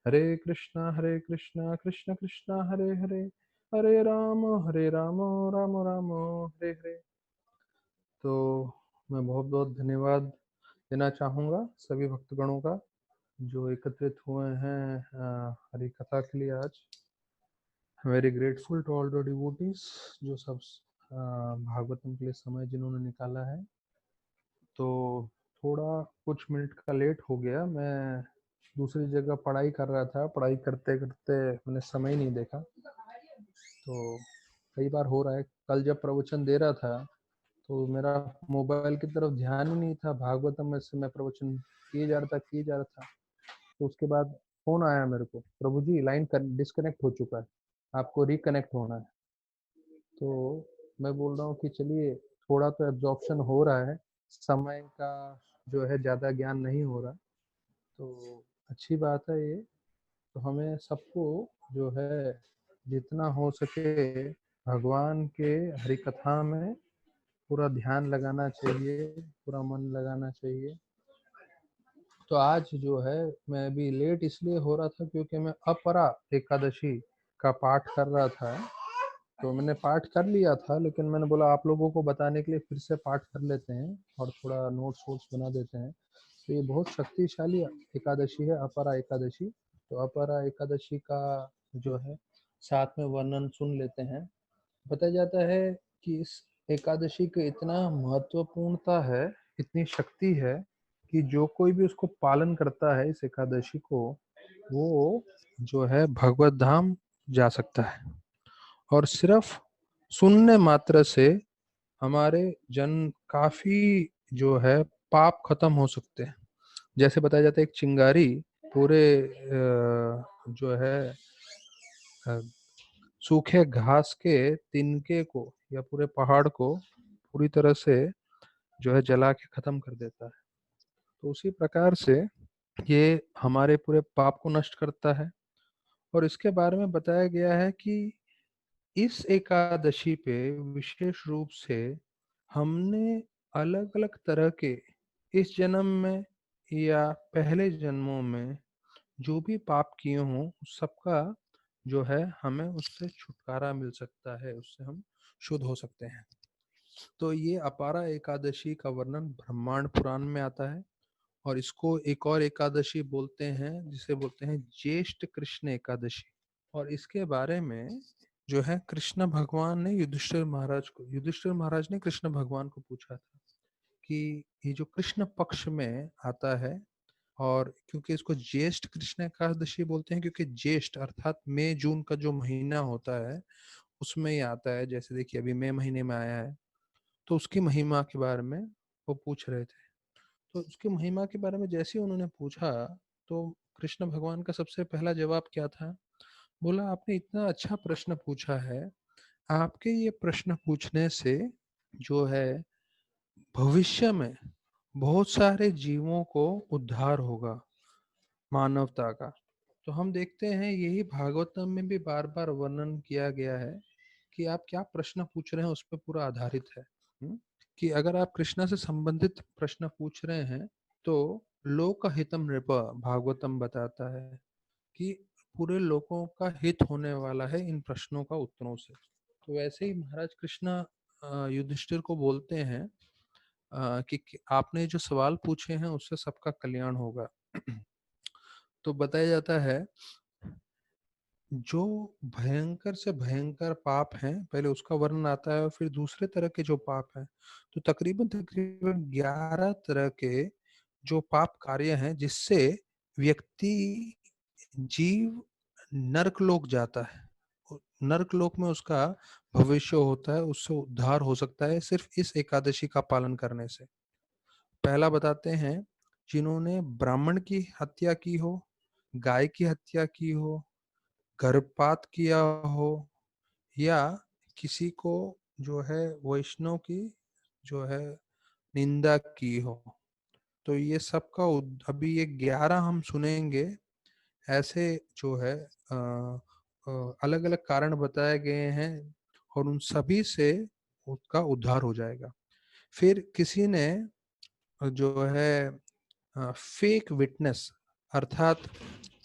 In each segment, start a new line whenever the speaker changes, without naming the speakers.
हरे कृष्णा कृष्ण कृष्ण हरे हरे, हरे राम राम राम हरे हरे। तो मैं बहुत बहुत धन्यवाद देना चाहूँगा सभी भक्तगणों का जो एकत्रित हुए हैं हरि कथा के लिए आज। Very grateful to all the devotees जो सब भागवतम के लिए समय जिन्होंने निकाला है। तो थोड़ा कुछ मिनट का लेट हो गया, मैं दूसरी जगह पढ़ाई कर रहा था, पढ़ाई करते करते मैंने समय ही नहीं देखा। तो कई बार हो रहा है, कल जब प्रवचन दे रहा था तो मेरा मोबाइल की तरफ ध्यान ही नहीं था, भागवतम में से मैं प्रवचन किए जा रहा था। तो उसके बाद फोन आया मेरे को, प्रभु जी लाइन डिस्कनेक्ट हो चुका है, आपको रिकनेक्ट होना है। तो मैं बोल रहा हूँ कि चलिए, थोड़ा तो एब्जॉर्प्शन हो रहा है, समय का जो है ज़्यादा ज्ञान नहीं हो रहा, तो अच्छी बात है ये। तो हमें सबको जो है जितना हो सके भगवान के हरि कथा में पूरा ध्यान लगाना चाहिए, पूरा मन लगाना चाहिए। तो आज जो है मैं भी लेट इसलिए हो रहा था क्योंकि मैं अपरा एकादशी का पाठ कर रहा था। तो मैंने पाठ कर लिया था, लेकिन मैंने बोला आप लोगों को बताने के लिए फिर से पाठ कर लेते हैं और थोड़ा नोट्स वोट्स बना देते हैं। तो ये बहुत शक्तिशाली एकादशी है, अपरा एकादशी। तो अपरा एकादशी का जो है साथ में वर्णन सुन लेते हैं। बताया जाता है कि इस एकादशी का इतना महत्वपूर्णता है, इतनी शक्ति है कि जो कोई भी उसको पालन करता है इस एकादशी को, वो जो है भगवत धाम जा सकता है। और सिर्फ सुनने मात्र से हमारे जन काफी जो है पाप खत्म हो सकते हैं। जैसे बताया जाता है एक चिंगारी पूरे जो है अ, सूखे घास के तिनके को या पूरे पहाड़ को पूरी तरह से जो है जला के खत्म कर देता है। तो उसी प्रकार से ये हमारे पूरे पाप को नष्ट करता है। और इसके बारे में बताया गया है कि इस एकादशी पे विशेष रूप से हमने अलग अलग तरह के इस जन्म में या पहले जन्मों में जो भी पाप किए हों उस सबका जो है हमें उससे छुटकारा मिल सकता है, उससे हम शुद्ध हो सकते हैं। तो ये अपारा एकादशी का वर्णन ब्रह्मांड पुराण में आता है। और इसको एक और एकादशी बोलते हैं जिसे बोलते हैं ज्येष्ठ कृष्ण एकादशी। और इसके बारे में जो है कृष्ण भगवान ने युधिष्ठिर महाराज ने कृष्ण भगवान को पूछा था कि ये जो कृष्ण पक्ष में आता है, और क्योंकि इसको ज्येष्ठ कृष्ण एकादशी बोलते हैं क्योंकि ज्येष्ठ अर्थात मई जून का जो महीना होता है उसमें ही आता है। जैसे देखिए अभी मई महीने में आया है, तो उसकी महिमा के बारे में वो पूछ रहे थे। तो उसकी महिमा के बारे में जैसे ही उन्होंने पूछा, तो कृष्ण भगवान का सबसे पहला जवाब क्या था? बोला आपने इतना अच्छा प्रश्न पूछा है, आपके ये प्रश्न पूछने से जो है भविष्य में बहुत सारे जीवों को उद्धार होगा, मानवता का। तो हम देखते हैं यही भागवतम में भी बार बार वर्णन किया गया है कि आप क्या प्रश्न पूछ रहे हैं उस पर पूरा आधारित है। कि अगर आप कृष्णा से संबंधित प्रश्न पूछ रहे हैं तो लोक हितम नृप भागवतम बताता है कि पूरे लोगों का हित होने वाला है इन प्रश्नों का उत्तरों से। तो वैसे ही महाराज कृष्णा युधिष्ठिर को बोलते हैं कि आपने जो सवाल पूछे हैं उससे सबका कल्याण होगा। तो बताया जाता है जो भयंकर से भयंकर पाप हैं पहले उसका वर्णन आता है और फिर दूसरे तरह के जो पाप हैं। तो तकरीबन तकरीबन 11 तरह के जो पाप कार्य हैं जिससे व्यक्ति जीव नरकलोक जाता है। नरकलोक में उसका भविष्य होता है, उससे उद्धार हो सकता है सिर्फ इस एकादशी का पालन करने से। पहला बताते हैं, जिन्होंने ब्राह्मण की हत्या की हो, गाय की हत्या की हो, गर्भपात किया हो, या किसी को जो है वैष्णव की जो है निंदा की हो। तो ये सब का अभी ये 11 हम सुनेंगे। ऐसे जो है अलग अलग कारण बताए गए हैं और उन सभी से उसका उद्धार हो जाएगा। फिर किसी ने जो है फेक विटनेस अर्थात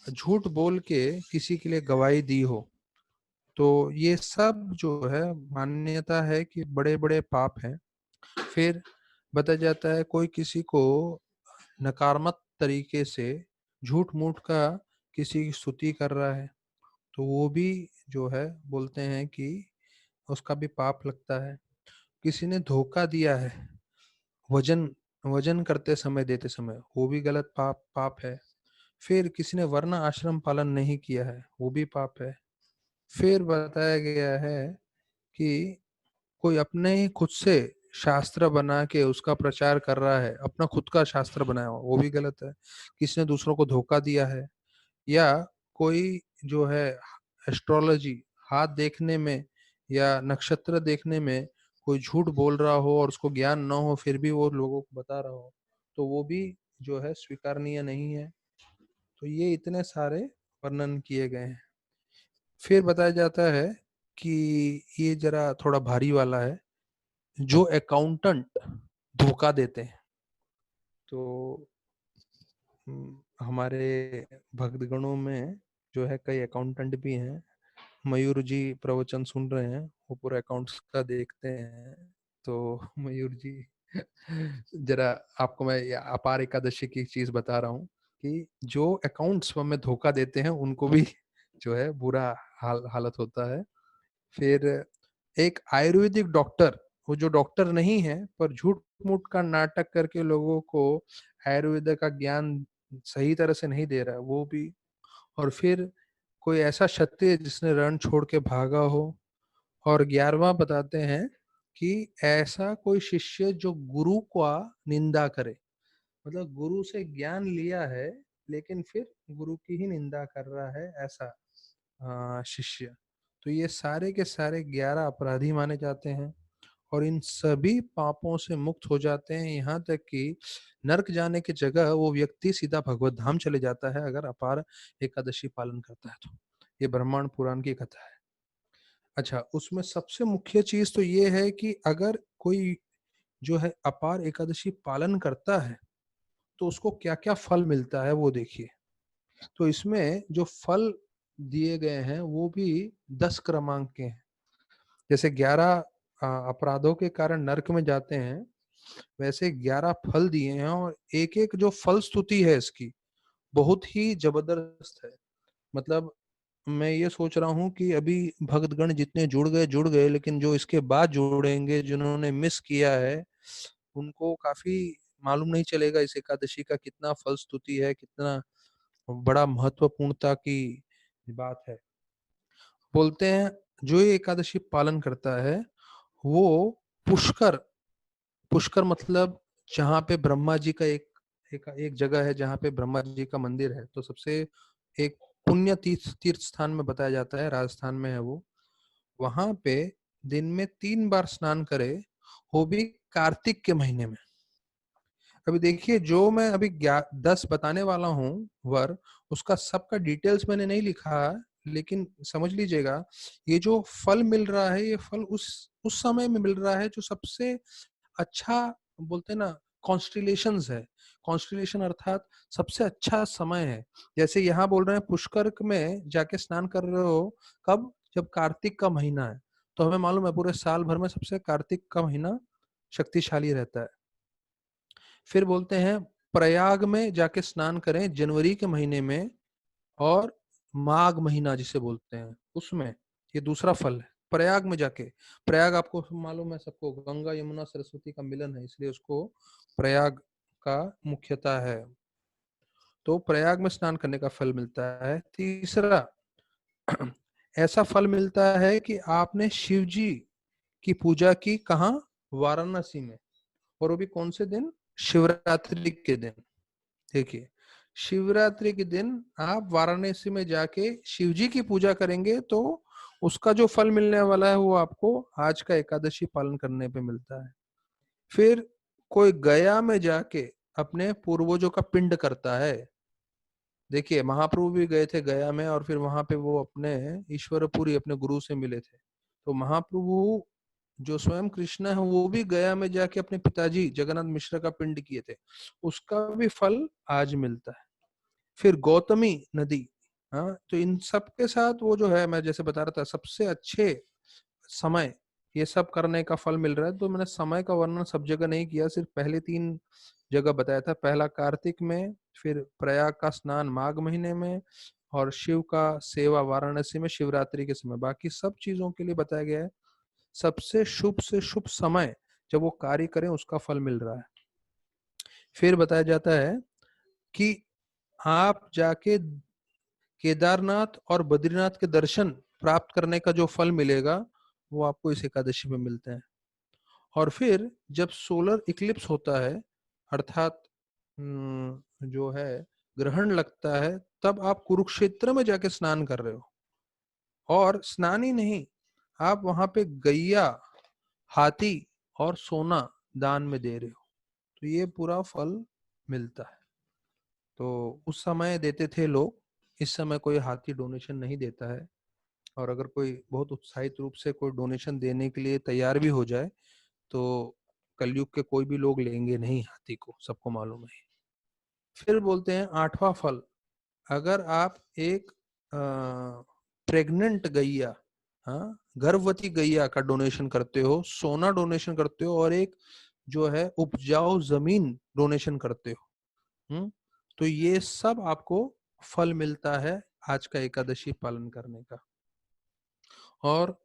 झूठ बोल के किसी के लिए गवाही दी हो, तो ये सब जो है मान्यता है कि बड़े बड़े पाप हैं। फिर बताया जाता है कोई किसी को नकारात्मक तरीके से झूठ मूठ का किसी की स्तुति कर रहा है, तो वो भी जो है बोलते हैं कि उसका भी पाप लगता है। किसी ने धोखा दिया है वजन वजन करते समय, देते समय, वो भी गलत पाप है। फिर किसी ने वर्ण आश्रम पालन नहीं किया है, वो भी पाप है। फिर बताया गया है कि कोई अपने ही खुद से शास्त्र बना के उसका प्रचार कर रहा है, अपना खुद का शास्त्र बनाया हुआ, वो भी गलत है। किसी ने दूसरों को धोखा दिया है, या कोई जो है एस्ट्रोलॉजी, हाथ देखने में या नक्षत्र देखने में कोई झूठ बोल रहा हो और उसको ज्ञान न हो फिर भी वो लोगों को बता रहा हो, तो वो भी जो है स्वीकारनीय नहीं है। तो ये इतने सारे वर्णन किए गए हैं। फिर बताया जाता है कि ये जरा थोड़ा भारी वाला है, जो अकाउंटेंट धोखा देते हैं। तो हमारे भक्तगणों में जो है कई अकाउंटेंट भी हैं। मयूर जी प्रवचन सुन रहे हैं, वो पूरा अकाउंट्स का देखते हैं। तो मयूर जी जरा आपको मैं ये अपार एकादशी की चीज बता रहा हूँ कि जो अकाउंट्स में धोखा देते हैं उनको भी जो है बुरा हालत होता है। फिर एक आयुर्वेदिक डॉक्टर, वो जो डॉक्टर नहीं है पर झूठ मूठ का नाटक करके लोगों को आयुर्वेद का ज्ञान सही तरह से नहीं दे रहा है, वो भी। और फिर कोई ऐसा क्षत्रिय जिसने रण छोड़ के भागा हो। और 11वां बताते हैं कि ऐसा कोई शिष्य जो गुरु का निंदा करे, मतलब गुरु से ज्ञान लिया है लेकिन फिर गुरु की ही निंदा कर रहा है, ऐसा शिष्य। तो ये सारे के सारे 11 अपराधी माने जाते हैं और इन सभी पापों से मुक्त हो जाते हैं। यहाँ तक कि नरक जाने की जगह वो व्यक्ति सीधा भगवत धाम चले जाता है अगर अपार एकादशी पालन करता है तो। ये ब्रह्मांड पुराण की कथा है। अच्छा, उसमें सबसे मुख्य चीज तो ये है कि अगर कोई जो है अपार एकादशी पालन करता है तो उसको क्या क्या फल मिलता है वो देखिए। तो इसमें जो फल दिए गए हैं वो भी 10 क्रमांक के हैं। जैसे 11 अपराधों के कारण नरक में जाते हैं, वैसे 11 फल दिए हैं और एक एक जो फल स्तुति है इसकी बहुत ही जबरदस्त है। मतलब मैं ये सोच रहा हूँ कि अभी भक्तगण जितने जुड़ गए, लेकिन जो इसके बाद जुड़ेंगे, जिन्होंने मिस किया है, उनको काफी मालूम नहीं चलेगा इस एकादशी का कितना फल स्तुति है, कितना बड़ा महत्वपूर्णता की बात है। बोलते हैं जो ये एकादशी पालन करता है वो पुष्कर, पुष्कर मतलब जहाँ पे ब्रह्मा जी का एक जगह है जहाँ पे ब्रह्मा जी का मंदिर है, तो सबसे एक पुण्य तीर्थ स्थान में बताया जाता है, राजस्थान में है वो। वहां पे दिन में 3 बार स्नान करे, वो भी कार्तिक के महीने में। अभी देखिए जो मैं अभी 10 बताने वाला हूँ वर, उसका सबका डिटेल्स मैंने नहीं लिखा, लेकिन समझ लीजिएगा ये जो फल मिल रहा है ये फल उस समय में मिल रहा है जो सबसे अच्छा, बोलते हैं ना, कॉन्स्टिलेशंस है। कॉन्स्टिलेशन अर्थात सबसे अच्छा समय है। जैसे यहाँ बोल रहे हैं पुष्कर में जाके स्नान कर रहे हो, कब? जब कार्तिक का महीना है। तो हमें मालूम है पूरे साल भर में सबसे कार्तिक का महीना शक्तिशाली रहता है। फिर बोलते हैं प्रयाग में जाके स्नान करें जनवरी के महीने में, और माघ महीना जिसे बोलते हैं उसमें। ये दूसरा फल है प्रयाग में जाके। प्रयाग आपको मालूम है सबको, गंगा यमुना सरस्वती का मिलन है, इसलिए उसको प्रयाग का मुख्यता है। तो प्रयाग में स्नान करने का फल मिलता है। तीसरा ऐसा फल मिलता है कि आपने शिव जी की पूजा की, कहाँ? वाराणसी में। और वो भी कौन से दिन? शिवरात्रि के दिन। देखिए, शिवरात्रि के दिन आप वाराणसी में जाके शिव जी की पूजा करेंगे तो उसका जो फल मिलने वाला है वो आपको आज का एकादशी पालन करने पे मिलता है। फिर कोई गया में जाके अपने पूर्वजों का पिंड करता है। देखिए महाप्रभु भी गए थे गया में, और फिर वहां पे वो अपने ईश्वरपुरी अपने गुरु से मिले थे। तो महाप्रभु जो स्वयं कृष्ण है वो भी गया में जाके अपने पिताजी जगन्नाथ मिश्र का पिंड किए थे, उसका भी फल आज मिलता है। फिर गौतमी नदी, हाँ, तो इन सब के साथ वो जो है, मैं जैसे बता रहा था, सबसे अच्छे समय ये सब करने का फल मिल रहा है। तो मैंने समय का वर्णन सब जगह नहीं किया, सिर्फ पहले 3 जगह बताया था। पहला कार्तिक में, फिर प्रयाग का स्नान माघ महीने में, और शिव का सेवा वाराणसी में शिवरात्रि के समय। बाकी सब चीजों के लिए बताया गया है सबसे शुभ से शुभ समय जब वो कार्य करें उसका फल मिल रहा है। फिर बताया जाता है कि आप जाके केदारनाथ और बद्रीनाथ के दर्शन प्राप्त करने का जो फल मिलेगा वो आपको इस एकादशी में मिलते हैं। और फिर जब सोलर इक्लिप्स होता है, अर्थात जो है ग्रहण लगता है, तब आप कुरुक्षेत्र में जाके स्नान कर रहे हो। और स्नान ही नहीं, आप वहां पे गैया, हाथी और सोना दान में दे रहे हो, तो ये पूरा फल मिलता है। तो उस समय देते थे लोग, इस समय कोई हाथी डोनेशन नहीं देता है। और अगर कोई बहुत उत्साहित रूप से कोई डोनेशन देने के लिए तैयार भी हो जाए तो कलयुग के कोई भी लोग लेंगे नहीं हाथी को, सबको मालूम है। फिर बोलते हैं 8वां फल, अगर आप एक प्रेग्नेंट गैया, हाँ, गर्भवती गैया का डोनेशन करते हो, सोना डोनेशन करते हो, और एक जो है उपजाऊ जमीन डोनेशन करते हो, तो ये सब आपको फल मिलता है आज का एकादशी पालन करने का। और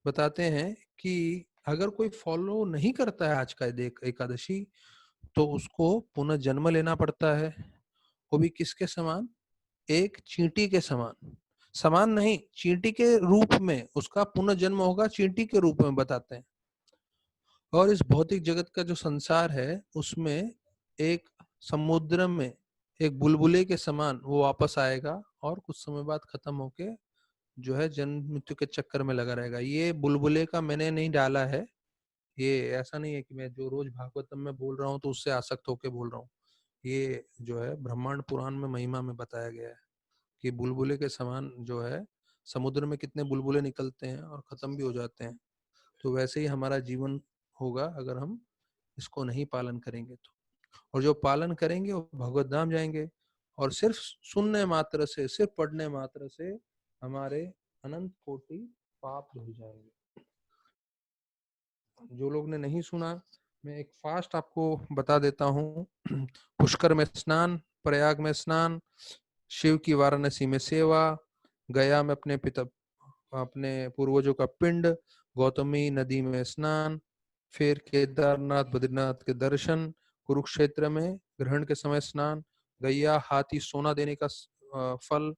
बताते हैं कि अगर कोई फॉलो नहीं करता है आज का एकादशी, तो उसको पुनः जन्म लेना पड़ता है। वो भी किसके समान? एक चींटी के समान। समान नहीं, चींटी के रूप में उसका पुनः जन्म होगा, चींटी के रूप में बताते हैं। और इस भौतिक जगत का जो संसार है उसमें एक समुद्र में एक बुलबुले के समान वो वापस आएगा, और कुछ समय बाद खत्म होके जो है जन्म मृत्यु के चक्कर में लगा रहेगा। ये बुलबुले का मैंने नहीं डाला है, ये ऐसा नहीं है कि मैं जो रोज भागवतम में बोल रहा हूँ तो उससे आसक्त होके बोल रहा हूँ। ये जो है ब्रह्मांड पुराण में महिमा में बताया गया है कि बुलबुले के समान जो है समुद्र में कितने बुलबुले निकलते हैं और खत्म भी हो जाते हैं। तो वैसे ही हमारा जीवन होगा अगर हम इसको नहीं पालन करेंगे तो। और जो पालन करेंगे वो भगवत धाम जाएंगे। और सिर्फ सुनने मात्र से, सिर्फ पढ़ने मात्र से हमारे अनंत कोटि पाप धुल जाएंगे। जो लोग ने नहीं सुना, मैं एक फास्ट आपको बता देता हूँ। पुष्कर में स्नान, प्रयाग में स्नान, शिव की वाराणसी में सेवा, गया में अपने पूर्वजों का पिंड, गौतमी नदी में स्नान, फिर केदारनाथ बद्रीनाथ के दर्शन, कुरुक्षेत्र में ग्रहण के समय स्नान, गैया हाथी सोना देने का फल,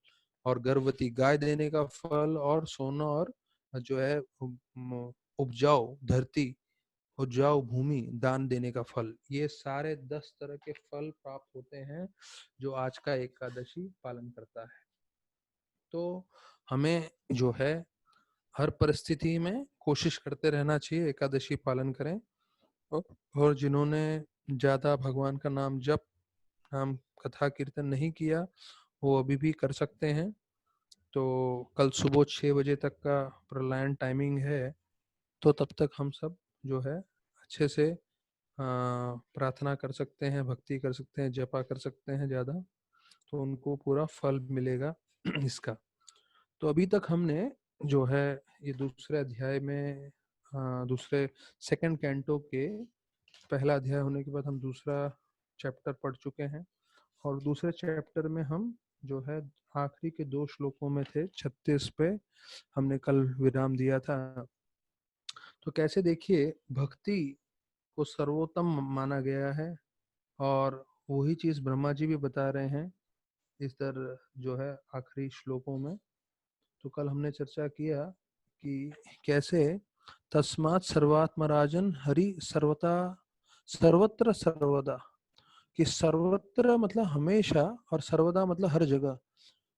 और गर्भवती गाय देने का फल, और सोना और जो है उपजाऊ धरती, उपजाऊ भूमि दान देने का फल। ये सारे 10 तरह के फल प्राप्त होते हैं जो आज का एकादशी पालन करता है। तो हमें जो है हर परिस्थिति में कोशिश करते रहना चाहिए एकादशी पालन करें। और जिन्होंने ज्यादा भगवान का नाम जप, नाम कथा कीर्तन नहीं किया, वो अभी भी कर सकते हैं। तो कल सुबह 6 बजे तक का प्रलयन टाइमिंग है, तो तब तक हम सब जो है अच्छे से प्रार्थना कर सकते हैं, भक्ति कर सकते हैं, जपा कर सकते हैं ज्यादा, तो उनको पूरा फल मिलेगा इसका। तो अभी तक हमने जो है ये दूसरे अध्याय में, दूसरे सेकंड कैंटो के पहला अध्याय होने के बाद हम दूसरा चैप्टर पढ़ चुके हैं। और दूसरे चैप्टर में हम जो है आखिरी के 2 श्लोकों में थे, 36 पे हमने कल विराम दिया था। तो कैसे देखिए भक्ति को सर्वोत्तम माना गया है, और वही चीज ब्रह्मा जी भी बता रहे हैं इस दर जो है आखिरी श्लोकों में। तो कल हमने चर्चा किया कि कैसे तस्मात् सर्वात्मराजन हरि सर्वता सर्वत्र सर्वदा, कि सर्वत्र मतलब हमेशा, और सर्वदा मतलब हर जगह।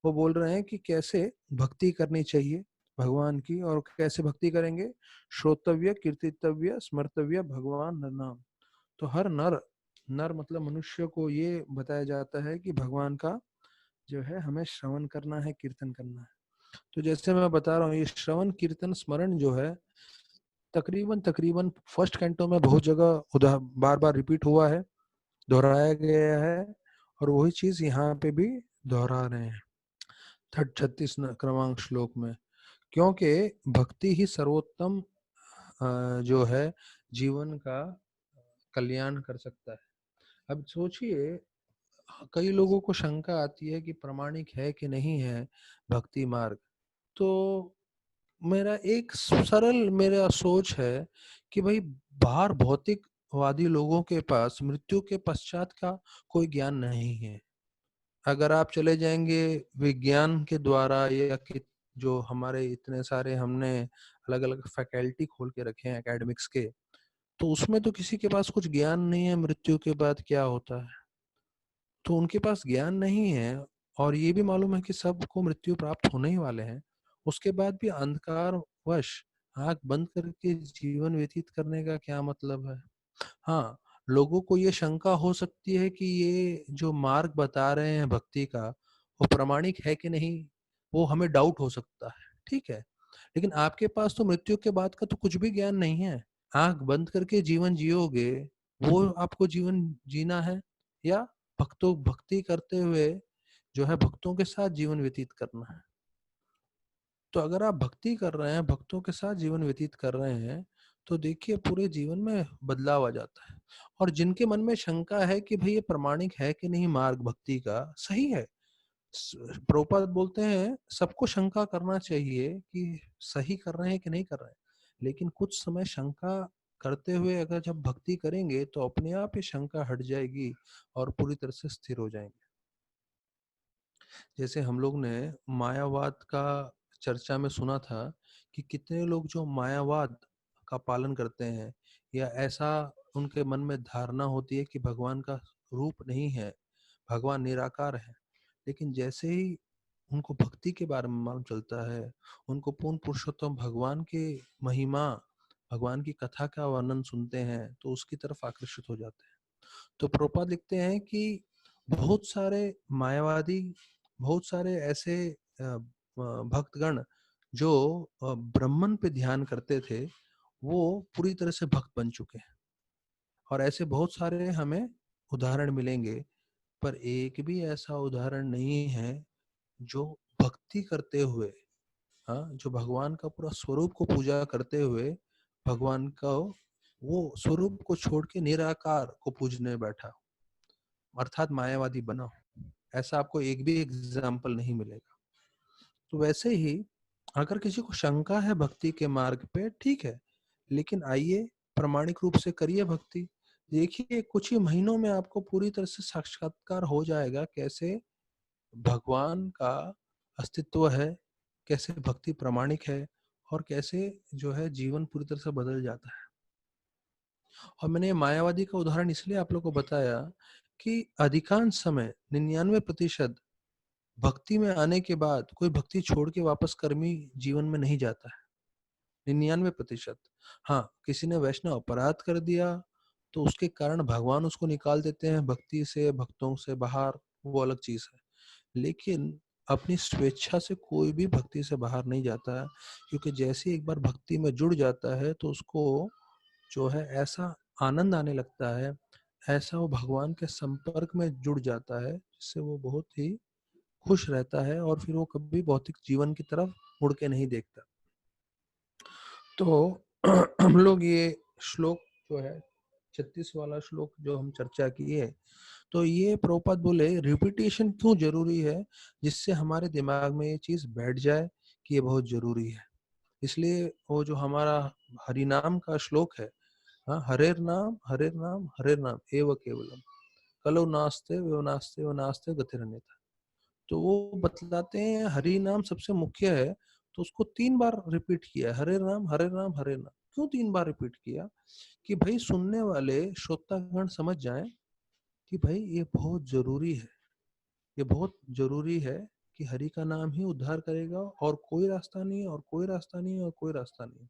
वो बोल रहे हैं कि कैसे भक्ति करनी चाहिए भगवान की, और कैसे भक्ति करेंगे? श्रोतव्य, कीर्तितव्य, स्मर्तव्य भगवान नाम। तो हर नर, नर मतलब मनुष्य को ये बताया जाता है कि भगवान का जो है हमें श्रवण करना है, कीर्तन करना है। तो जैसे मैं बता रहा हूँ, ये श्रवण कीर्तन स्मरण जो है तकरीबन तकरीबन फर्स्ट कैंटो में बहुत जगह बार बार रिपीट हुआ है, दोहराया गया है, और वही चीज यहाँ पे भी दोहरा रहे हैं। 36 क्रमांक श्लोक में, क्योंकि भक्ति ही सर्वोत्तम जो है जीवन का कल्याण कर सकता है। अब सोचिए, कई लोगों को शंका आती है कि प्रामाणिक है कि नहीं है भक्ति मार्ग। तो मेरा एक सरल मेरा सोच है कि भाई, बाहर भौतिकवादी लोगों के पास मृत्यु के पश्चात का कोई ज्ञान नहीं है। अगर आप चले जाएंगे विज्ञान के द्वारा, या कि जो हमारे इतने सारे हमने अलग अलग फैकल्टी खोल के रखे हैं एकेडमिक्स के, तो उसमें तो किसी के पास कुछ ज्ञान नहीं है मृत्यु के बाद क्या होता है। तो उनके पास ज्ञान नहीं है, और ये भी मालूम है कि सबको मृत्यु प्राप्त होने ही वाले हैं। उसके बाद भी अंधकार वश आंख बंद करके जीवन व्यतीत करने का क्या मतलब है। हाँ, लोगों को ये शंका हो सकती है कि ये जो मार्ग बता रहे हैं भक्ति का, वो प्रामाणिक है कि नहीं, वो हमें डाउट हो सकता है। ठीक है, लेकिन आपके पास तो मृत्यु के बाद का तो कुछ भी ज्ञान नहीं है। आंख बंद करके जीवन जियोगे, वो आपको जीवन जीना है, या भक्ति करते हुए जो है भक्तों के साथ जीवन व्यतीत करना है। तो अगर आप भक्ति कर रहे हैं, भक्तों के साथ जीवन व्यतीत कर रहे हैं, तो देखिए पूरे जीवन में बदलाव आ जाता है। और जिनके मन में शंका है कि भाई ये प्रमाणिक है कि नहीं मार्ग भक्ति का, सही है। प्रभुपाद बोलते हैं सबको शंका करना चाहिए कि सही कर रहे हैं कि नहीं कर रहे हैं, लेकिन कुछ समय शंका करते हुए अगर जब भक्ति करेंगे तो अपने आप ही शंका हट जाएगी और पूरी तरह से स्थिर हो जाएंगे। जैसे हम लोग ने मायावाद का चर्चा में सुना था कि कितने लोग जो मायावाद का पालन करते हैं, या ऐसा उनके मन में धारणा होती है कि भगवान का रूप नहीं है, भगवान निराकार है, लेकिन जैसे ही उनको भक्ति के बारे में मालूम चलता है, उनको पूर्ण पुरुषोत्तम भगवान के महिमा, भगवान की कथा का वर्णन सुनते हैं, तो उसकी तरफ आकर्षित हो जाते हैं। तो प्रभुपाद लिखते हैं कि बहुत सारे मायावादी, बहुत सारे ऐसे भक्तगण जो ब्राह्मण पे ध्यान करते थे, वो पूरी तरह से भक्त बन चुके हैं। और ऐसे बहुत सारे हमें उदाहरण मिलेंगे, पर एक भी ऐसा उदाहरण नहीं है जो भक्ति करते हुए, हाँ, जो भगवान का पूरा स्वरूप को पूजा करते हुए भगवान का वो स्वरूप को छोड़ के निराकार को पूजने बैठा, अर्थात मायावादी बना। ऐसा आपको एक भी एग्जाम्पल नहीं मिलेगा। तो वैसे ही अगर किसी को शंका है भक्ति के मार्ग पे, ठीक है, लेकिन आइए प्रामाणिक रूप से करिए भक्ति। देखिए कुछ ही महीनों में आपको पूरी तरह से साक्षात्कार हो जाएगा कैसे भगवान का अस्तित्व है, कैसे भक्ति प्रामाणिक है, और कैसे जो है जीवन पूरी तरह से बदल जाता है। और मैंने मायावादी का उदाहरण इसलिए आप लोग को बताया कि अधिकांश समय 99% भक्ति में आने के बाद कोई भक्ति छोड़ के वापस कर्मी जीवन में नहीं जाता है। 99%। हाँ, किसी ने वैष्णव अपराध कर दिया तो उसके कारण भगवान उसको निकाल देते हैं भक्ति से, भक्तों से बाहर, वो अलग चीज है। लेकिन अपनी स्वेच्छा से कोई भी भक्ति से बाहर नहीं जाता है, क्योंकि जैसे एक बार भक्ति में जुड़ जाता है तो उसको जो है ऐसा आनंद आने लगता है, ऐसा वो भगवान के संपर्क में जुड़ जाता है, जिससे वो बहुत ही खुश रहता है, और फिर वो कभी भौतिक जीवन की तरफ मुड़ के नहीं देखता। तो हम लोग ये श्लोक जो है 36 वाला श्लोक जो हम चर्चा किए, तो ये प्रभुपाद बोले रिपीटेशन क्यों जरूरी है, जिससे हमारे दिमाग में ये चीज बैठ जाए कि ये बहुत जरूरी है। इसलिए वो जो हमारा हरि नाम का श्लोक है, हाँ, हरेर नाम हरेर नाम हरेर नाम एव केवलम, कलो नास्ते व नास्ते व नास्ते गतिरन्यथा। तो वो बतलाते हैं हरि नाम सबसे मुख्य है, तो उसको 3 बार रिपीट किया, हरे नाम हरे नाम हरे नाम। क्यों 3 बार रिपीट किया? कि भाई सुनने वाले श्रोतागण समझ जाएं कि भाई ये बहुत जरूरी है, ये बहुत जरूरी है कि हरि का नाम ही उद्धार करेगा, और कोई रास्ता नहीं है, और कोई रास्ता नहीं है, और कोई रास्ता नहीं है।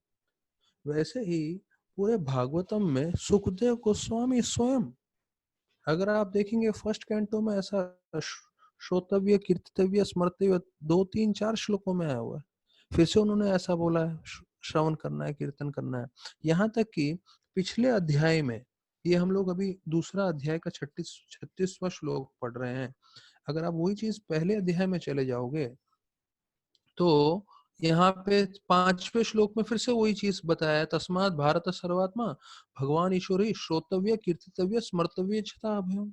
वैसे ही पूरे भागवतम में सुखदेव गोस्वामी स्वयं, अगर आप देखेंगे फर्स्ट कैंटो में ऐसा श्रोतव्य कीर्तव्य स्मर्तव्य 2 3 4 श्लोकों में आया हुआ है। फिर से उन्होंने ऐसा बोला है, श्रवण करना है, कीर्तन करना है। यहाँ तक कि पिछले अध्याय में, ये हम लोग अभी दूसरा अध्याय का 36वां श्लोक पढ़ रहे हैं, अगर आप वही चीज पहले अध्याय में चले जाओगे तो यहाँ पे 5वें श्लोक में फिर से वही चीज बताया है, तस्मात् भारत सर्वात्मा भगवान ईश्वरी श्रोतव्य कीर्तितव्य स्मर्तव्य छता अभयम।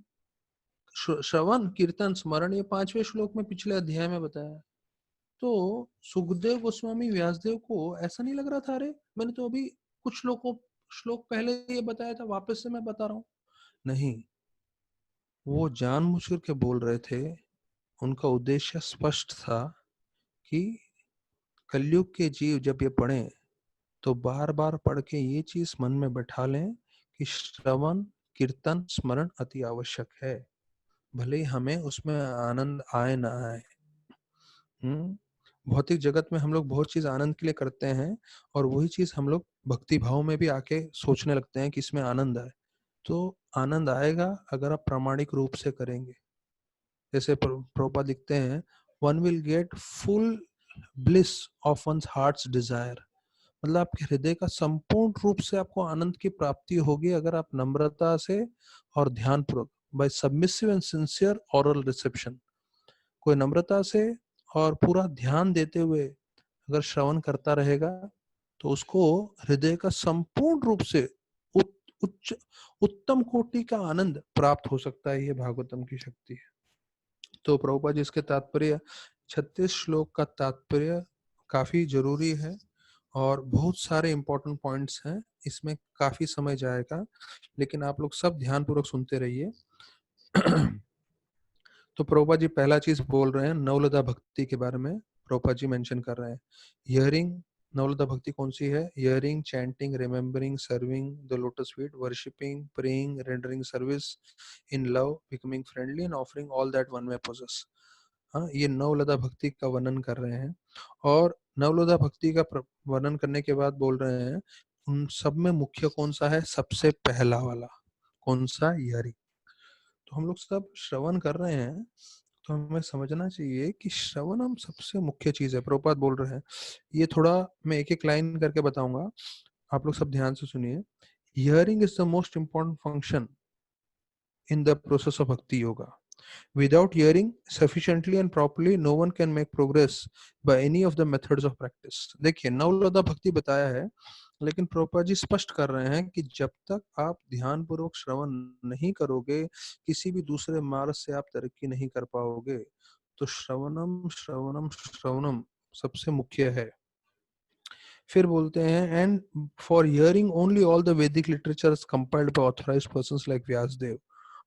श्रवण कीर्तन स्मरण ये 5वें श्लोक में पिछले अध्याय में बताया। तो सुखदेव गोस्वामी व्यासदेव को ऐसा नहीं लग रहा था, अरे मैंने तो अभी कुछ श्लोक पहले ये बताया था, वापस से मैं बता रहा हूँ? नहीं, वो जानबूझ के बोल रहे थे। उनका उद्देश्य स्पष्ट था कि कलयुग के जीव जब ये पढ़ें तो बार बार पढ़ के ये चीज मन में बैठा लें कि श्रवण कीर्तन स्मरण अति आवश्यक है, भले ही हमें उसमें आनंद आए ना आए। भौतिक जगत में हम लोग बहुत चीज आनंद के लिए करते हैं, और वही चीज हम लोग भक्ति भाव में भी आके सोचने लगते हैं कि इसमें आनंद आए। तो आनंद आएगा अगर आप प्रामाणिक रूप से करेंगे। जैसे प्रभुपाद लिखते हैं, one will get full bliss of one's heart's desire. मतलब आपके हृदय का संपूर्ण रूप से आपको आनंद की प्राप्ति होगी अगर आप नम्रता से और ध्यान पूर्वक, by submissive and sincere oral reception, कोई नम्रता से और पूरा ध्यान देते हुए अगर श्रवण करता रहेगा तो उसको हृदय का संपूर्ण रूप से उच्च उत्तम कोटि का आनंद प्राप्त हो सकता है। ये भागवतम की शक्ति है। तो प्रभुपाद जी इसके तात्पर्य 36 श्लोक का तात्पर्य काफी जरूरी है और बहुत सारे इंपॉर्टेंट पॉइंट्स हैं, इसमें काफी समय जाएगा, लेकिन आप लोग सब ध्यान पूर्वक सुनते रहिए। तो प्रभुपाद जी पहला चीज बोल रहे हैं नवलता भक्ति के बारे में। प्रभुपाद जी मेंशन कर रहे हैं हियरिंग। नवलता भक्ति कौन सी है? Hearing, chanting, remembering, serving the lotus feet, worshiping, praying, rendering service in love, becoming friendly and offering all that one may possess. हाँ, ये नवलता भक्ति का वर्णन कर रहे हैं। और नवलता भक्ति का वर्णन करने के बाद बोल रहे हैं उन सब में मुख्य कौन सा है? सबसे पहला वाला कौन सा? हियरिंग। तो हम लोग सब श्रवण कर रहे हैं, तो हमें समझना चाहिए कि श्रवणम सबसे मुख्य चीज है। प्रभुपाद बोल रहे हैं, ये थोड़ा मैं एक एक लाइन करके बताऊंगा, आप लोग सब ध्यान से सुनिए। Hearing is the most important function in the process of bhakti yoga. Without hearing sufficiently and properly, no one can make progress by any of the methods of practice. देखिए नवलता भक्ति बताया है, लेकिन प्रभुपाद जी स्पष्ट कर रहे हैं कि जब तक आप ध्यान पूर्वक श्रवण नहीं करोगे, किसी भी दूसरे मार्ग से आप तरक्की नहीं कर पाओगे। तो श्रवणम श्रवणम श्रवणम सबसे मुख्य है। फिर बोलते हैं and for hearing only all the Vedic literature compiled by authorised persons like Vyasadev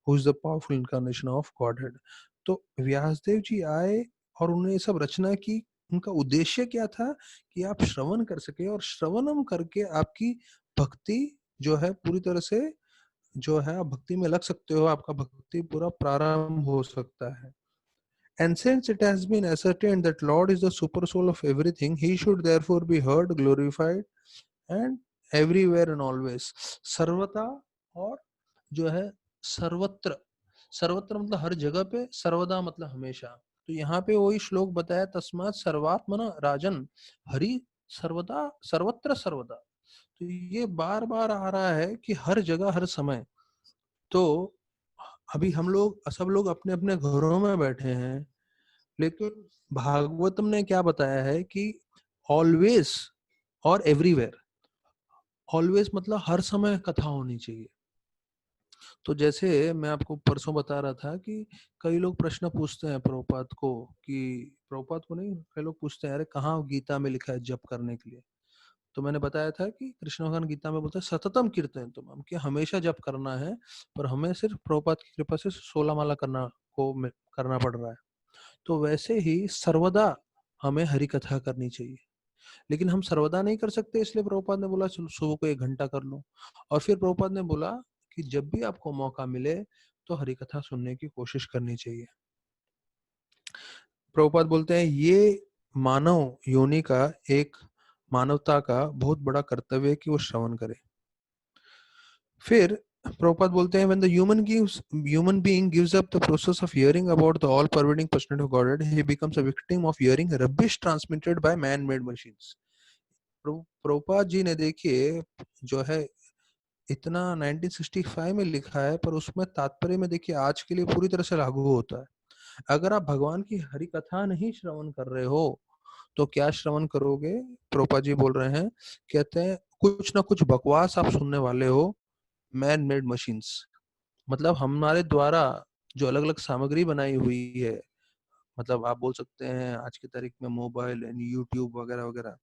who is the powerful incarnation of Godhead. तो व्यासदेव जी आए और उन्होंने ये सब रचना की। उनका उद्देश्य क्या था? कि आप श्रवण कर सके, और श्रवणम करके आपकी भक्ति जो है पूरी तरह से जो है आप भक्ति में लग सकते हो, आपका भक्ति पूरा प्रारंभ हो सकता है। And since it has been ascertained that Lord is the super soul of everything, he should therefore be heard, glorified, and everywhere and always. सर्वथा और जो है सर्वत्र। सर्वत्र मतलब हर जगह पे, सर्वदा मतलब हमेशा। तो यहाँ पे वही श्लोक बताया, तस्मात् सर्वात्मना राजन हरि सर्वदा सर्वत्र सर्वदा। तो ये बार बार आ रहा है कि हर जगह हर समय। तो अभी हम लोग सब लोग अपने अपने घरों में बैठे हैं, लेकिन भागवतम ने क्या बताया है कि ऑलवेज और एवरीवेयर। ऑलवेज मतलब हर समय कथा होनी चाहिए। तो जैसे मैं आपको परसों बता रहा था कि कई लोग प्रश्न पूछते हैं प्रभुपाद को, कि प्रभुपाद को नहीं, कई लोग पूछते हैं अरे कहाँ गीता में लिखा है जप करने के लिए? तो मैंने बताया था कि कृष्ण भगवान गीता में बोलते हैं सततम कीर्तन तुम, हम कि हमेशा जप करना है, पर हमें सिर्फ प्रभुपाद की कृपा से 16 माला करना पड़ रहा है। तो वैसे ही सर्वदा हमें हरि कथा करनी चाहिए, लेकिन हम सर्वदा नहीं कर सकते, इसलिए प्रभुपाद ने बोला चलो सुबह को 1 घंटा कर लो। और फिर प्रभुपाद ने बोला कि जब भी आपको मौका मिले तो हरि कथा सुनने की कोशिश करनी चाहिए। प्रभुपाद बोलते हैं ये मानव योनि का एक मानवता का बहुत बड़ा कर्तव्य है कि वो श्रवण करे। फिर प्रभुपाद बोलते हैं when the human being gives up the process of hearing about the all pervading personality of Godhead, he becomes a victim of hearing rubbish transmitted by man made machines. Prabhupada ji ने देखिए जो है इतना 1965 में लिखा है, पर उसमें तात्पर्य में देखिए आज के लिए पूरी तरह से लागू होता है। अगर आप भगवान की हरि कथा नहीं श्रवण कर रहे हो तो क्या श्रवण करोगे? प्रभुपाद जी बोल रहे हैं, कहते हैं कुछ ना कुछ बकवास आप सुनने वाले हो, मैन मेड मशीन्स। मतलब हमारे द्वारा जो अलग अलग सामग्री बनाई हुई है, मतलब आप बोल सकते हैं आज की तारीख में मोबाइल एंड यूट्यूब वगैरह वगैरह,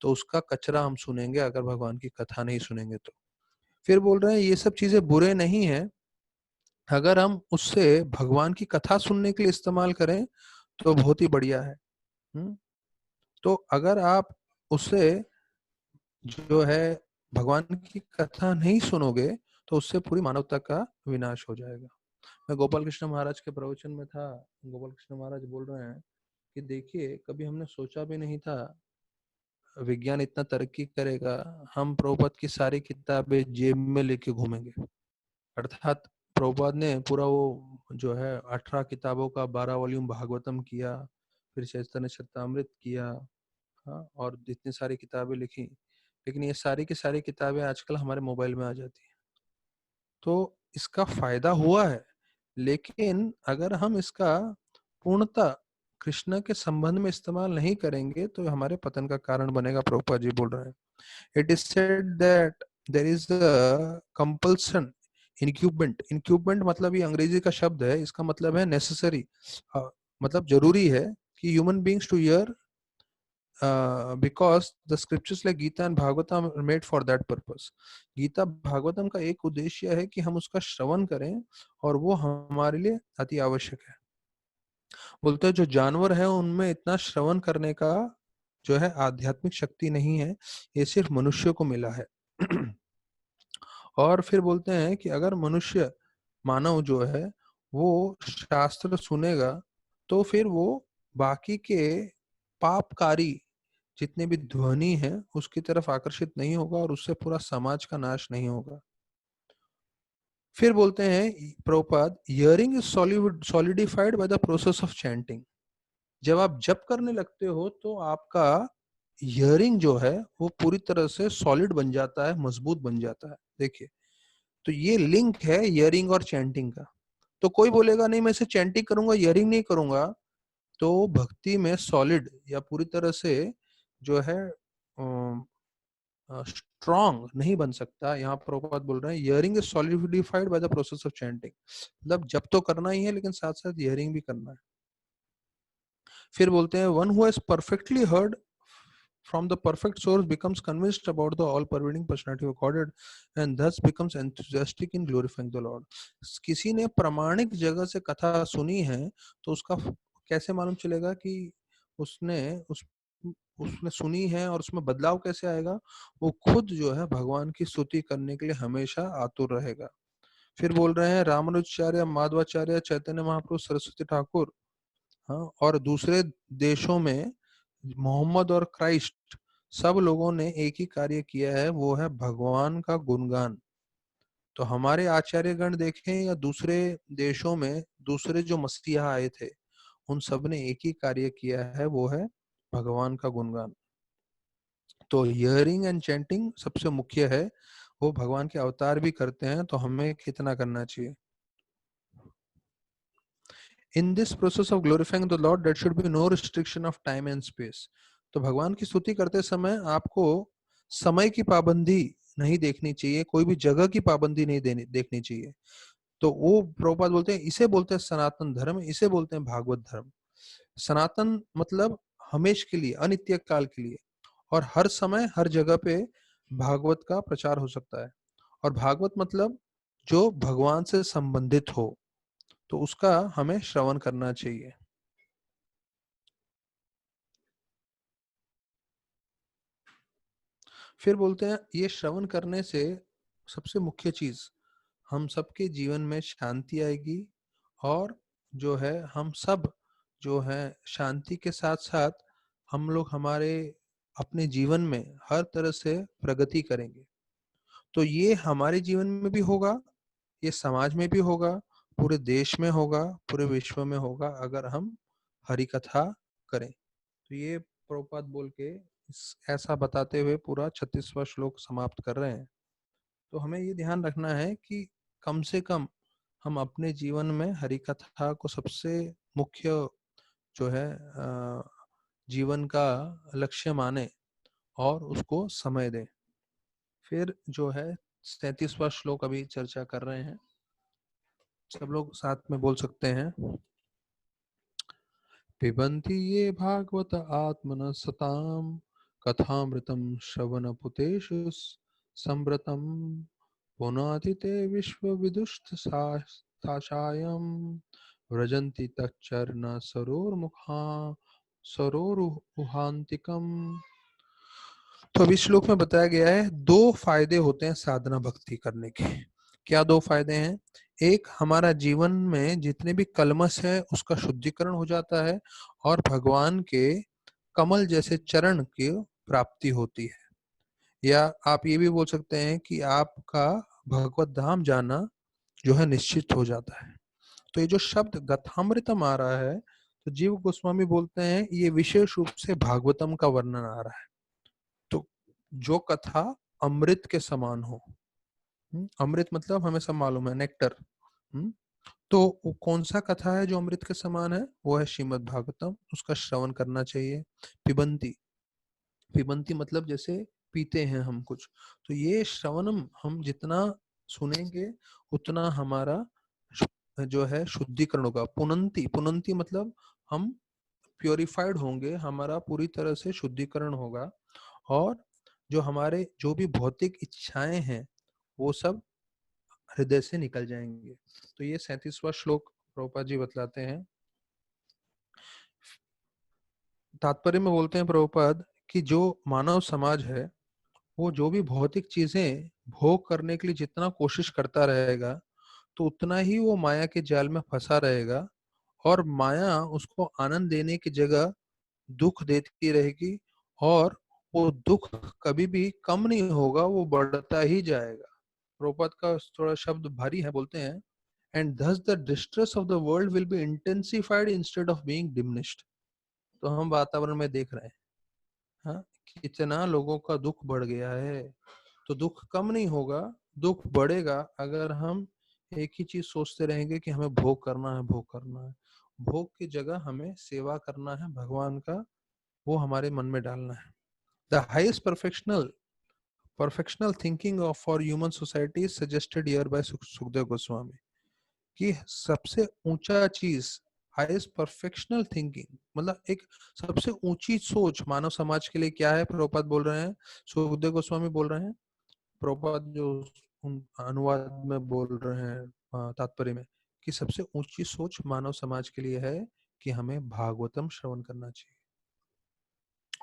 तो उसका कचरा हम सुनेंगे अगर भगवान की कथा नहीं सुनेंगे तो। फिर बोल रहे हैं ये सब चीजें बुरे नहीं है, अगर हम उससे भगवान की कथा सुनने के लिए इस्तेमाल करें तो बहुत ही बढ़िया है। तो अगर आप उससे जो है भगवान की कथा नहीं सुनोगे तो उससे पूरी मानवता का विनाश हो जाएगा। मैं गोपाल कृष्ण महाराज के प्रवचन में था, गोपाल कृष्ण महाराज बोल रहे हैं कि देखिए कभी हमने सोचा भी नहीं था विज्ञान इतना तरक्की करेगा, हम प्रभुपाद की सारी किताबें जेब में लेके घूमेंगे। अर्थात प्रभुपाद ने पूरा वो जो है 18 किताबों का 12 वॉल्यूम भागवतम किया, फिर चैतन्य चरितामृत किया, हाँ, और जितनी सारी किताबें लिखी, लेकिन ये सारी की सारी किताबें आजकल हमारे मोबाइल में आ जाती है। तो इसका फायदा हुआ है, लेकिन अगर हम इसका पूर्णतः कृष्ण के संबंध में इस्तेमाल नहीं करेंगे तो हमारे पतन का कारण बनेगा। प्रभुपाद जी बोल रहे हैं, it is said that there is a compulsion incumbent मतलब ये अंग्रेजी का शब्द है, इसका मतलब है नेसेसरी, मतलब जरूरी है कि human beings to hear because the scriptures like Gita and Bhagavatam are made for that purpose. Gita Bhagavatam का एक उद्देश्य है कि हम उसका श्रवण करें और वो हमारे लिए अति आवश्यक है। बोलते हैं जो जानवर है उनमें इतना श्रवण करने का जो है आध्यात्मिक शक्ति नहीं है, ये सिर्फ मनुष्य को मिला है। और फिर बोलते हैं कि अगर मनुष्य मानव जो है वो शास्त्र सुनेगा तो फिर वो बाकी के पापकारी जितने भी ध्वनि है उसकी तरफ आकर्षित नहीं होगा और उससे पूरा समाज का नाश नहीं होगा। फिर बोलते हैं Prabhupada, hearing is solidified by the process of chanting. जब आप जप करने लगते हो तो आपका हियरिंग जो है वो पूरी तरह से सॉलिड बन जाता है, मजबूत बन जाता है। देखिए, तो ये लिंक है हियरिंग और चैंटिंग का। तो कोई बोलेगा नहीं मैं इसे चैंटिंग करूंगा हियरिंग नहीं करूंगा, तो भक्ति में सॉलिड या पूरी तरह से जो है स्ट्रॉन्ग नहीं बन सकता। यहाँ प्रभुपाद बोल रहे हैं hearing is solidified by the process of chanting, मतलब जब तो करना ही है लेकिन साथ साथ हियरिंग भी करना है। फिर बोलते हैं one who has perfectly heard from the perfect source becomes convinced about the all pervading personality of Godhead and thus becomes enthusiastic in glorifying the Lord. किसी ने प्रामाणिक जगह से कथा सुनी है तो उसका कैसे मालूम चलेगा कि उसने उसने सुनी है और उसमें बदलाव कैसे आएगा? वो खुद जो है भगवान की स्तुति करने के लिए हमेशा आतुर रहेगा। फिर बोल रहे हैं रामानुजाचार्य, माधवाचार्य, चैतन्य महाप्रभु, सरस्वती ठाकुर, हाँ, और दूसरे देशों में मोहम्मद और क्राइस्ट, सब लोगों ने एक ही कार्य किया है, वो है भगवान का गुणगान। तो हमारे आचार्यगण देखें या दूसरे देशों में दूसरे जो मसीहा आए थे उन सब ने एक ही कार्य किया है, वो है भगवान का गुणगान। तो हियरिंग एंड चैंटिंग सबसे मुख्य है, वो भगवान के अवतार भी करते हैं तो हमें कितना करना चाहिए। In this process of glorifying the Lord, there should be no restriction of time and space. तो भगवान की स्तुति करते समय आपको समय की पाबंदी नहीं देखनी चाहिए, कोई भी जगह की पाबंदी नहीं देखनी चाहिए। तो वो प्रभुपाद बोलते हैं इसे बोलते हैं सनातन धर्म, इसे बोलते हैं भागवत धर्म। सनातन मतलब हमेश के लिए, अनित्य काल के लिए, और हर समय हर जगह पे भागवत का प्रचार हो सकता है। और भागवत मतलब जो भगवान से संबंधित हो तो उसका हमें श्रवण करना चाहिए। फिर बोलते हैं ये श्रवण करने से सबसे मुख्य चीज हम सबके जीवन में शांति आएगी, और जो है हम सब जो है शांति के साथ साथ हम लोग हमारे अपने जीवन में हर तरह से प्रगति करेंगे। तो ये हमारे जीवन में भी होगा, ये समाज में भी होगा, पूरे देश में होगा, पूरे विश्व में होगा अगर हम हरि कथा करें। तो ये प्रभुपाद बोल के ऐसा बताते हुए पूरा 36वां श्लोक समाप्त कर रहे हैं। तो हमें ये ध्यान रखना है कि कम से कम हम अपने जीवन में हरि कथा को सबसे मुख्य जो है जीवन का लक्ष्य माने और उसको समय दे। फिर जो है 37वां श्लोक अभी चर्चा कर रहे हैं, सब लोग साथ में बोल सकते हैं। पिबन्ति ये भागवत आत्मन सताम कथामृतं श्रवणपुतेषु संव्रतं पुनाति ते विश्वविदुषथ साचायं व्रजन्ति तच्चरण सरोर्मुखा सरोरुहान्तिकम्। तो अभी श्लोक में बताया गया है दो फायदे होते हैं साधना भक्ति करने के। क्या दो फायदे हैं? एक, हमारा जीवन में जितने भी कलमश है उसका शुद्धिकरण हो जाता है और भगवान के कमल जैसे चरण की प्राप्ति होती है। या आप ये भी बोल सकते हैं कि आपका भगवत धाम जाना जो है निश्चित हो जाता है। तो ये जो शब्द गथामृतम आ रहा है, तो जीव गोस्वामी बोलते हैं ये विशेष रूप से भागवतम का वर्णन आ रहा है। तो जो कथा अमृत के समान हो, अमृत मतलब हमें सब मालूम है नेक्टर। तो वो कौन सा कथा है जो अमृत के समान है? वो है श्रीमद् भागवतम। उसका श्रवण करना चाहिए। पिबंती, पिबंती मतलब जैसे पीते हैं हम कुछ। तो ये श्रवणम हम जितना सुनेंगे उतना हमारा जो है शुद्धिकरण होगा। पुनंती, पुनंती मतलब हम प्योरिफाइड होंगे, हमारा पूरी तरह से शुद्धिकरण होगा और जो हमारे जो भी भौतिक इच्छाएं हैं वो सब हृदय से निकल जाएंगे। तो ये 37वां श्लोक प्रभुपाद जी बतलाते हैं। तात्पर्य में बोलते हैं प्रभुपाद कि जो मानव समाज है वो जो भी भौतिक चीजें भोग करने के लिए जितना कोशिश करता रहेगा तो उतना ही वो माया के जाल में फंसा रहेगा और माया उसको आनंद देने की जगह दुख देती रहेगी और वो दुख कभी भी कम नहीं होगा, वो बढ़ता ही जाएगा। प्रभुपाद का थोड़ा शब्द भारी है, बोलते हैं and thus the distress of the world will be intensified instead of being diminished। तो हम वातावरण में देख रहे हैं, हाँ, कितना लोगों का दुख बढ़ गया है। तो दुख कम नहीं होगा, दुख बढ़ेगा अगर हम एक ही चीज सोचते रहेंगे कि हमें भोग करना है, भोग करना है। भोग की जगह हमें सेवा करना है भगवान का, वो हमारे मन में डालना है। The highest perfectional thinking of for human society is suggested here by Sukhdev Goswami कि सबसे ऊंचा चीज, हाईएस्ट परफेक्शनल थिंकिंग मतलब एक सबसे ऊंची सोच मानव समाज के लिए क्या है? प्रभुपाद बोल रहे हैं, सुखदेव गोस्वामी बोल रहे हैं, प्रभुपाद जो अनुवाद में बोल रहे हैं तात्पर्य में, कि सबसे ऊंची सोच मानव समाज के लिए है कि हमें भागवतम श्रवण करना चाहिए।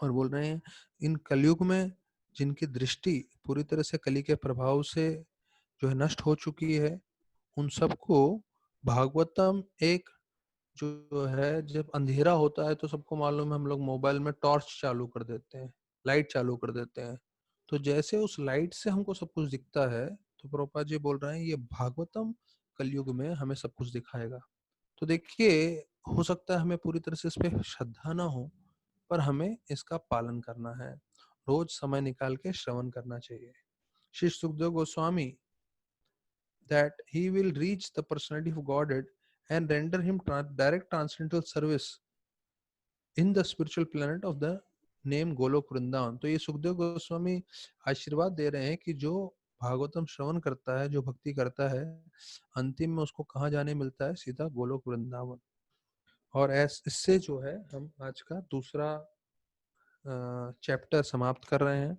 और बोल रहे हैं इन कलयुग में जिनकी दृष्टि पूरी तरह से कली के प्रभाव से जो है नष्ट हो चुकी है, उन सबको भागवतम एक जो है, जब अंधेरा होता है तो सबको मालूम है हम लोग मोबाइल में टॉर्च चालू कर देते हैं, लाइट चालू कर देते हैं। तो जैसे उस लाइट से हमको सब कुछ दिखता है, तो प्रभुपाद जी बोल रहे हैं ये भागवतम कलयुग में हमें सब कुछ दिखाएगा। तो देखिए, हो सकता है हमें पूरी तरह से इस पे श्रद्धा ना हो, पर हमें इसका पालन करना है, रोज समय निकाल के श्रवण करना चाहिए। Shri Sukhdev Goswami that he will reach the personality of Godhead and render him direct transcendental service in the spiritual planet of the name Golok Vrindavan. तो ये सुखदेव गोस्वामी आशीर्वाद दे रहे हैं कि जो भागवतम श्रवण करता है, जो भक्ति करता है, अंतिम में उसको कहाँ जाने मिलता है? सीधा गोलोक वृंदावन। और इससे जो है हम आज का दूसरा चैप्टर समाप्त कर रहे हैं।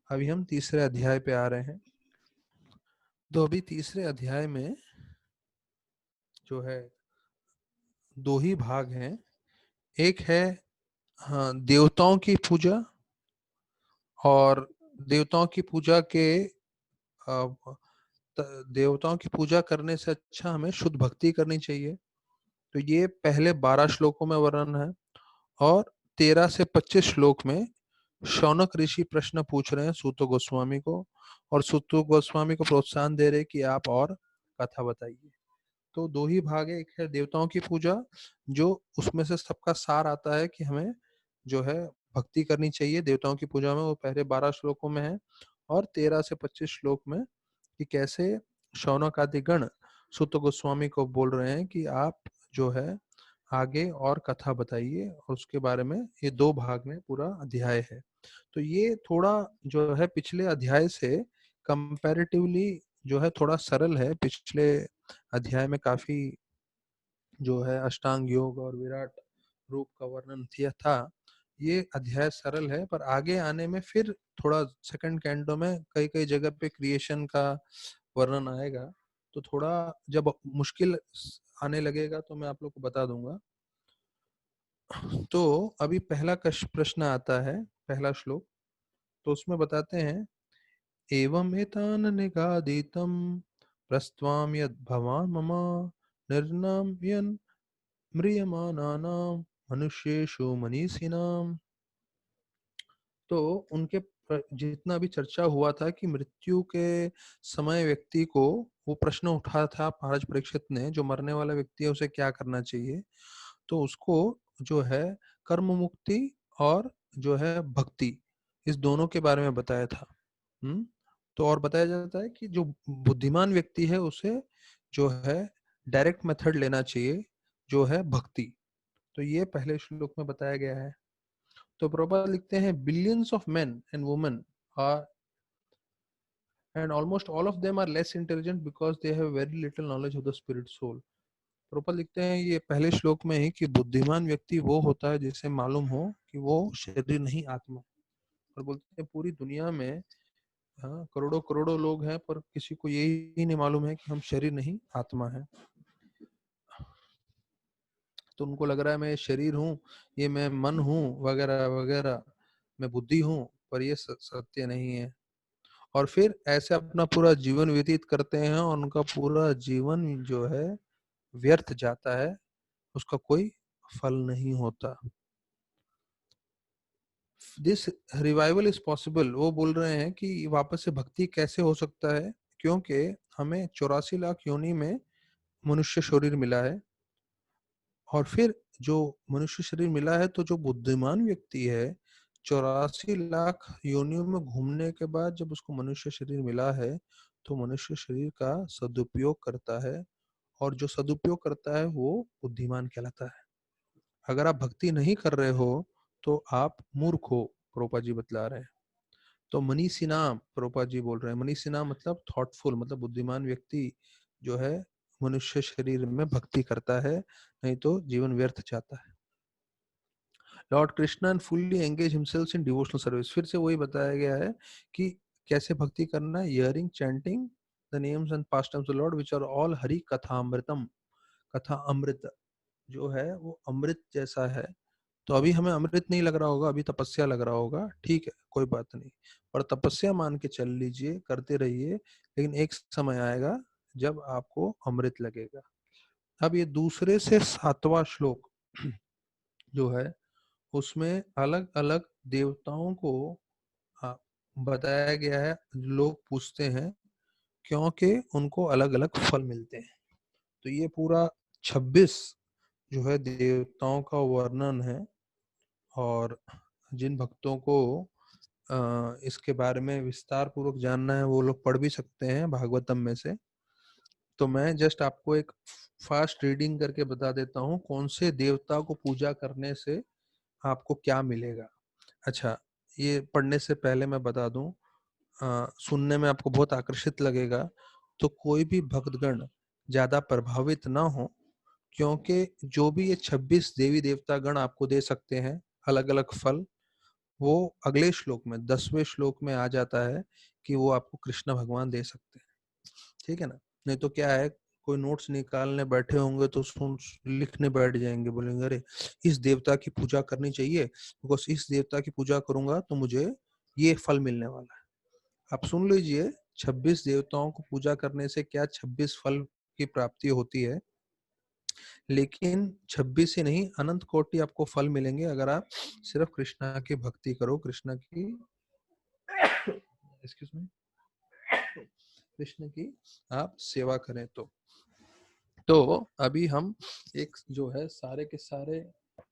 अभी हम तीसरे अध्याय पे आ रहे हैं। तो अभी तीसरे अध्याय में जो है दो ही भाग हैं। एक है हाँ देवताओं की पूजा, और देवताओं की पूजा के देवताओं की पूजा करने से अच्छा हमें शुद्ध भक्ति करनी चाहिए। तो ये पहले 12 श्लोकों में वर्णन है और 13 से 25 श्लोक में शौनक ऋषि प्रश्न पूछ रहे हैं सूत गोस्वामी को, और सूत गोस्वामी को प्रोत्साहन दे रहे कि आप और कथा बताइए। तो दो ही भाग है, एक है देवताओं की पूजा, जो उसमें से सबका सार आता है कि हमें जो है भक्ति करनी चाहिए देवताओं की पूजा में, वो पहले 12 श्लोकों में है। और 13 से 25 श्लोक में कि कैसे शौनक आदि गण सूत गोस्वामी को बोल रहे हैं कि आप जो है आगे और कथा बताइए, और उसके बारे में ये 2 भाग में पूरा अध्याय है। तो ये थोड़ा जो है पिछले अध्याय से कंपैरेटिवली जो है थोड़ा सरल है। पिछले अध्याय में काफी जो है अष्टांग योग और विराट रूप का वर्णन किया था। ये अध्याय सरल है, पर आगे आने में फिर थोड़ा सेकंड कैंटो में कई कई जगह पे क्रिएशन का वर्णन आएगा। तो थोड़ा जब मुश्किल आने लगेगा तो मैं आप लोग को बता दूंगा। तो अभी पहला प्रश्न आता है, पहला श्लोक। तो उसमें बताते हैं, एवं एतान निगादितं प्रस्त्वां यद् भवान् मम निर्नाम्यन् म्रियमाणानां मनुष्येषु मनीषिणाम्। तो उनके जितना भी चर्चा हुआ था कि मृत्यु के समय व्यक्ति को, वो प्रश्न उठा था महाराज परीक्षित ने, जो मरने वाला व्यक्ति है उसे क्या करना चाहिए। तो उसको जो है कर्म मुक्ति और जो है भक्ति, इस दोनों के बारे में बताया था। तो और बताया जाता है कि जो बुद्धिमान व्यक्ति है उसे जो है डायरेक्ट मेथड लेना चाहिए, जो है भक्ति। तो ये पहले श्लोक में बताया गया है। तो प्रभुपाद लिखते हैं, billions of men and women are and almost all of them are less intelligent because they have very little knowledge of the spirit soul. Prabhupada लिखते हैं ये पहले श्लोक में ही कि बुद्धिमान व्यक्ति वो होता है जिसे मालूम हो कि वो शरीर नहीं आत्मा। और बोलते हैं पूरी दुनिया में करोड़ों करोड़ों लोग हैं, पर किसी को यही नहीं मालूम है कि हम शरीर नहीं आत्मा है। तो उनको लग रहा है मैं शरीर हूँ, ये मैं मन हूँ वगैरह वगैरह, मैं बुद्धि हूँ, पर ये सत्य नहीं है। और फिर ऐसे अपना पूरा जीवन व्यतीत करते हैं और उनका पूरा जीवन जो है व्यर्थ जाता है, उसका कोई फल नहीं होता। This revival is possible. वो बोल रहे हैं कि वापस से भक्ति कैसे हो सकता है, क्योंकि हमें 84 लाख योनि में मनुष्य शरीर मिला है। और फिर जो मनुष्य शरीर मिला है, तो जो बुद्धिमान व्यक्ति है 84 लाख योनियों में घूमने के बाद जब उसको मनुष्य शरीर मिला है, तो मनुष्य शरीर का सदुपयोग करता है, और जो सदुपयोग करता है वो बुद्धिमान कहलाता है। अगर आप भक्ति नहीं कर रहे हो तो आप मूर्ख हो, प्रोपा जी बतला रहे हैं। तो मनीषिना, प्रोपा जी बोल रहे हैं, मनीषिना मतलब थॉटफुल, मतलब बुद्धिमान व्यक्ति जो है मनुष्य शरीर में भक्ति करता है, नहीं तो जीवन व्यर्थ जाता है। Lord Krishna fully engage himself in devotional service. फिर से वही बताया गया है कि कैसे भक्ति करना है। Hearing, chanting the names and pastimes of Lord which are all Hari कथामृतम। कथा अमृत जो है वो अमृत जैसा है। तो अभी हमें अमृत नहीं लग रहा होगा, अभी तपस्या लग रहा होगा, ठीक है, कोई बात नहीं, पर तपस्या मान के चल लीजिए, करते रहिए, लेकिन एक समय आएगा जब आपको अमृत लगेगा। अब ये दूसरे से 7वां श्लोक जो है उसमें अलग अलग देवताओं को बताया गया है। लोग पूछते हैं क्योंकि उनको अलग अलग फल मिलते हैं। तो ये पूरा 26 जो है देवताओं का वर्णन है, और जिन भक्तों को इसके बारे में विस्तार पूर्वक जानना है वो लोग पढ़ भी सकते हैं भागवतम में से। तो मैं जस्ट आपको एक फास्ट रीडिंग करके बता देता हूँ कौन से देवता को पूजा करने से आपको क्या मिलेगा। अच्छा, ये पढ़ने से पहले मैं बता दूं, सुनने में आपको बहुत आकर्षित लगेगा, तो कोई भी भक्तगण ज्यादा प्रभावित ना हो, क्योंकि जो भी ये 26 देवी देवता गण आपको दे सकते हैं अलग अलग फल, वो अगले श्लोक में 10वें श्लोक में आ जाता है कि वो आपको कृष्ण भगवान दे सकते हैं। ठीक है ना। नहीं तो क्या है, कोई नोट्स निकालने बैठे होंगे तो सुन लिखने बैठ जाएंगे, बोलेंगे अरे इस देवता की पूजा करनी चाहिए, बिकॉज इस देवता की पूजा करूंगा तो मुझे ये फल मिलने वाला है। आप सुन लीजिए, 26 देवताओं को पूजा करने से क्या 26 फल की प्राप्ति होती है, लेकिन 26 ही नहीं, अनंत कोटि आपको फल मिलेंगे अगर आप सिर्फ कृष्णा की भक्ति करो, कृष्णा की एक्सक्यूज मी कृष्ण की आप सेवा करें। तो अभी हम एक जो है सारे के सारे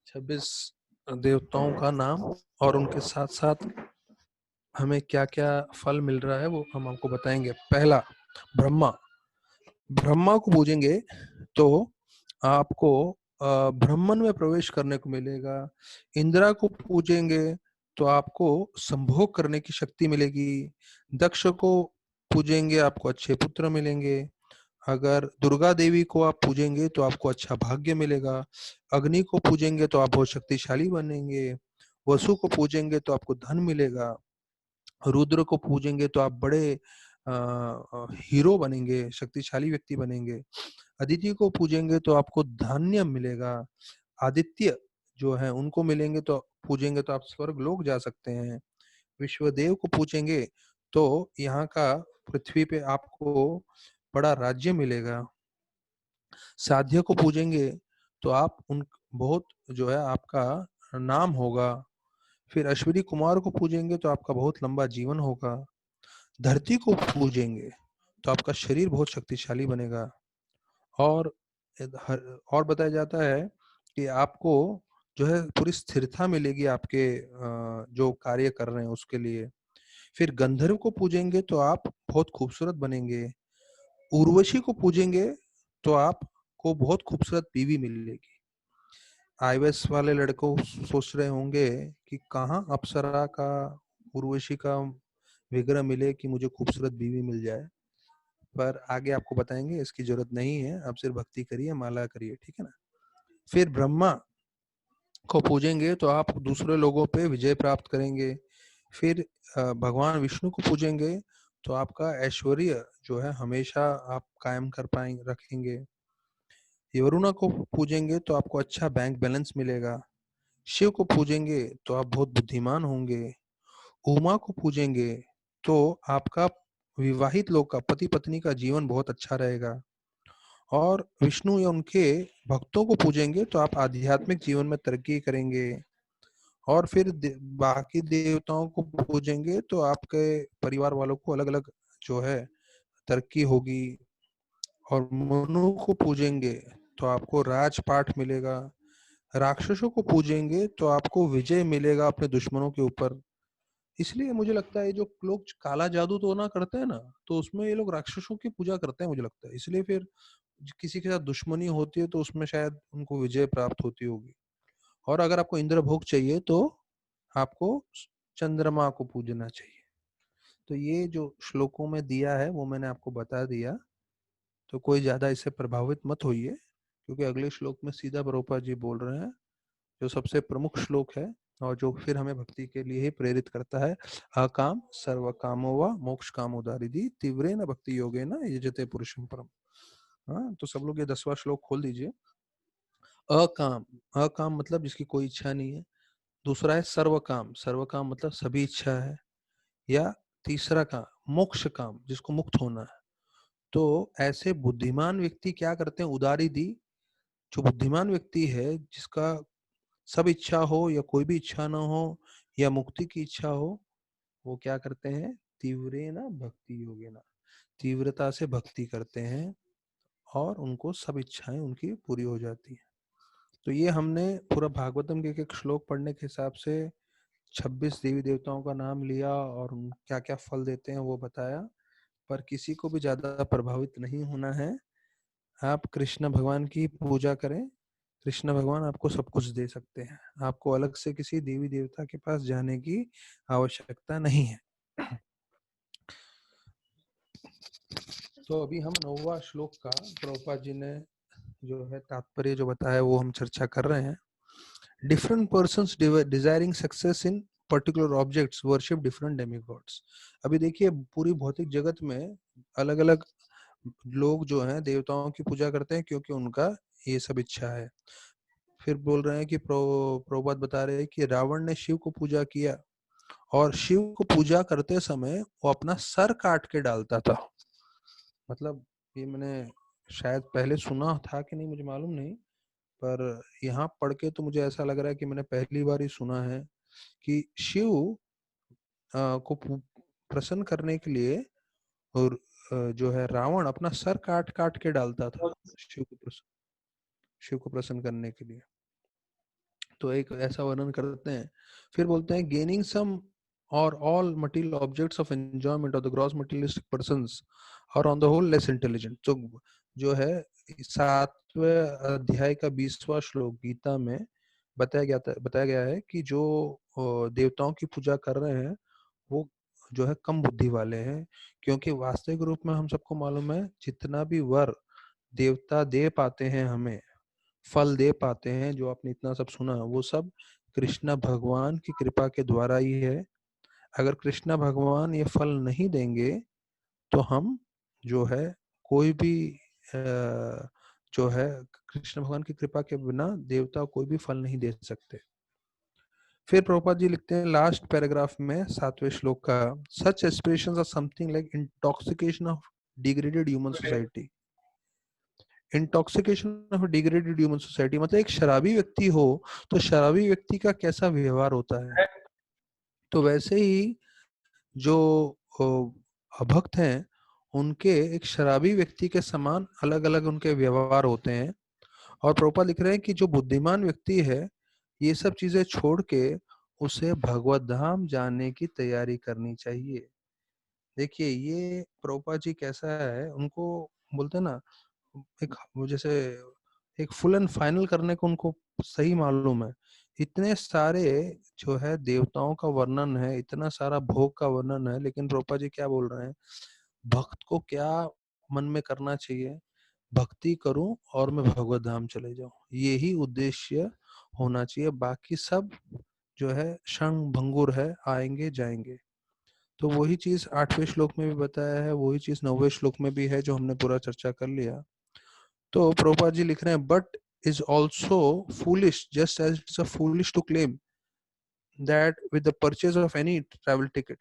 26 देवताओं का नाम और उनके साथ साथ हमें क्या क्या फल मिल रहा है वो हम आपको बताएंगे। पहला, ब्रह्मा। ब्रह्मा को पूजेंगे तो आपको ब्रह्मन में प्रवेश करने को मिलेगा। इंदिरा को पूजेंगे तो आपको संभोग करने की शक्ति मिलेगी। दक्ष को पूजेंगे आपको अच्छे पुत्र मिलेंगे। अगर दुर्गा देवी को आप पूजेंगे तो आपको अच्छा भाग्य मिलेगा। अग्नि को पूजेंगे तो आप बहुत शक्तिशाली बनेंगे। वसु को पूजेंगे तो आपको धन मिलेगा। रुद्र को पूजेंगे तो आप बड़े हीरो बनेंगे, शक्तिशाली व्यक्ति बनेंगे। अदिति को पूजेंगे तो आपको धान्य मिलेगा। आदित्य जो है उनको मिलेंगे तो पूजेंगे तो आप स्वर्ग लोक जा सकते हैं। विश्वदेव को पूजेंगे तो यहाँ का पृथ्वी पे आपको बड़ा राज्य मिलेगा। साध्य को पूजेंगे तो आप उन बहुत जो है आपका नाम होगा। फिर अश्विनी कुमार को पूजेंगे तो आपका बहुत लंबा जीवन होगा। धरती को पूजेंगे तो आपका शरीर बहुत शक्तिशाली बनेगा। और और बताया जाता है कि आपको जो है पूरी स्थिरता मिलेगी आपके जो कार्य कर रहे हैं उसके लिए। फिर गंधर्व को पूजेंगे तो आप बहुत खूबसूरत बनेंगे। उर्वशी को पूजेंगे तो आपको बहुत खूबसूरत बीवी मिलेगी। आईएएस वाले लड़कों सोच रहे होंगे कि कहाँ अप्सरा का, उर्वशी का विग्रह मिले कि मुझे खूबसूरत बीवी मिल जाए, पर आगे आपको बताएंगे इसकी जरूरत नहीं है। आप सिर्फ भक्ति करिए, माला करिए, ठीक है ना। फिर ब्रह्मा को पूजेंगे तो आप दूसरे लोगों पे विजय प्राप्त करेंगे। फिर भगवान विष्णु को पूजेंगे तो आपका ऐश्वर्य जो है हमेशा आप कायम कर पाएंगे, रखेंगे। वरुणा को पूजेंगे तो आपको अच्छा बैंक बैलेंस मिलेगा। शिव को पूजेंगे तो आप बहुत बुद्धिमान होंगे। उमा को पूजेंगे तो आपका विवाहित लोग का, पति पत्नी का जीवन बहुत अच्छा रहेगा। और विष्णु या उनके भक्तों को पूजेंगे तो आप आध्यात्मिक जीवन में तरक्की करेंगे। और फिर बाकी देवताओं को पूजेंगे तो आपके परिवार वालों को अलग अलग जो है तरक्की होगी। और मनु को पूजेंगे तो आपको राजपाट मिलेगा। राक्षसों को पूजेंगे तो आपको विजय मिलेगा अपने दुश्मनों के ऊपर। इसलिए मुझे लगता है जो लोग काला जादू तो ना करते हैं ना, तो उसमें ये लोग राक्षसों की पूजा करते हैं मुझे लगता है। इसलिए फिर किसी के साथ दुश्मनी होती है तो उसमें शायद उनको विजय प्राप्त होती होगी। और अगर आपको इंद्र भोग चाहिए तो आपको चंद्रमा को पूजना चाहिए। तो ये जो श्लोकों में दिया है वो मैंने आपको बता दिया, तो कोई ज्यादा इससे प्रभावित मत होइए, क्योंकि अगले श्लोक में सीधा प्रभुपाद जी बोल रहे हैं जो सबसे प्रमुख श्लोक है और जो फिर हमें भक्ति के लिए ही प्रेरित करता है। अकाम सर्व कामो व मोक्ष कामो दारिदी तीव्रेन भक्ति योगेन यजते पुरुषम परम। हाँ, तो सब लोग ये 10वां श्लोक खोल दीजिए। अकाम, अकाम मतलब जिसकी कोई इच्छा नहीं है। दूसरा है सर्व काम, सर्व काम मतलब सभी इच्छा है। या तीसरा काम मोक्ष काम, जिसको मुक्त होना है। तो ऐसे बुद्धिमान व्यक्ति क्या करते हैं, उदारी दी, जो बुद्धिमान व्यक्ति है जिसका सब इच्छा हो या कोई भी इच्छा ना हो या मुक्ति की इच्छा हो, वो क्या करते हैं, तीव्रेन भक्ति योगेन, तीव्रता से भक्ति करते हैं और उनको सब इच्छाएं उनकी पूरी हो जाती है। तो ये हमने पूरा भागवतम के एक श्लोक पढ़ने के हिसाब से 26 देवी देवताओं का नाम लिया और क्या क्या फल देते हैं वो बताया। पर किसी को भी ज्यादा प्रभावित नहीं होना है। आप कृष्ण भगवान की पूजा करें, कृष्ण भगवान आपको सब कुछ दे सकते हैं। आपको अलग से किसी देवी देवता के पास जाने की आवश्यकता नहीं है। तो अभी हम 9वां श्लोक का प्रभुपाद जी ने जो है तात्पर्य जो बताया वो हम चर्चा कर रहे हैं। Different persons desiring success in particular objects worship different demigods. अभी देखिए पूरी भौतिक जगत में अलग अलग लोग जो हैं देवताओं की पूजा करते हैं क्योंकि उनका ये सब इच्छा है। फिर बोल रहे हैं कि प्रभुपाद बता रहे हैं कि रावण ने शिव को पूजा किया और शिव को पूजा करते समय वो अपना सर काट के डालता था। मतलब ये मैंने शायद पहले सुना था कि नहीं मुझे मालूम नहीं, पर यहाँ पढ़ के तो मुझे ऐसा लग रहा है कि मैंने पहली बार ही सुना है कि शिव को प्रसन्न करने के लिए और जो है रावण अपना सर काट काट के डालता था शिव को प्रसन्न करने के लिए। तो एक ऐसा वर्णन करते हैं। फिर बोलते हैं गेनिंग सम और all material objects of enjoyment of the gross materialistic persons और on the whole less intelligent. तो जो है 7वें अध्याय का 20वां श्लोक गीता में बताया गया है कि जो देवताओं की पूजा कर रहे हैं वो जो है कम बुद्धि वाले हैं, क्योंकि वास्तविक रूप में हम सबको मालूम है जितना भी वर देवता दे पाते हैं, हमें फल दे पाते हैं, जो आपने इतना सब सुना, वो सब कृष्ण भगवान की कृपा के द्वारा ही है। अगर कृष्ण भगवान ये फल नहीं देंगे तो हम जो है कोई भी जो है कृष्ण भगवान की कृपा के बिना देवता कोई भी फल नहीं दे सकते। फिर प्रभुपाद जी लिखते हैं लास्ट पैराग्राफ में 7वें श्लोक का, such aspirations are something like intoxication of degraded human society. Intoxication of degraded human society मतलब एक शराबी व्यक्ति हो तो शराबी व्यक्ति का कैसा व्यवहार होता है, तो वैसे ही जो अभक्त हैं उनके एक शराबी व्यक्ति के समान अलग अलग उनके व्यवहार होते हैं। और प्रभुपाद लिख रहे हैं कि जो बुद्धिमान व्यक्ति है ये सब चीजें छोड़ के उसे भगवत धाम जाने की तैयारी करनी चाहिए। देखिए ये प्रभुपाद जी कैसा है, उनको बोलते हैं ना एक वो जैसे एक फुल एंड फाइनल करने को उनको सही मालूम है। इतने सारे जो है देवताओं का वर्णन है, इतना सारा भोग का वर्णन है, लेकिन प्रभुपाद जी क्या बोल रहे हैं, भक्त को क्या मन में करना चाहिए, भक्ति करूं और मैं भगवत धाम चले जाऊं, यही उद्देश्य होना चाहिए। बाकी सब जो है क्षण भंगुर है, आएंगे जाएंगे। तो वही चीज 8वें श्लोक में भी बताया है, वही चीज 9वें श्लोक में भी है जो हमने पूरा चर्चा कर लिया। तो प्रभुपाद जी लिख रहे हैं but is also foolish just as it's a foolish to claim that with the purchase of any travel ticket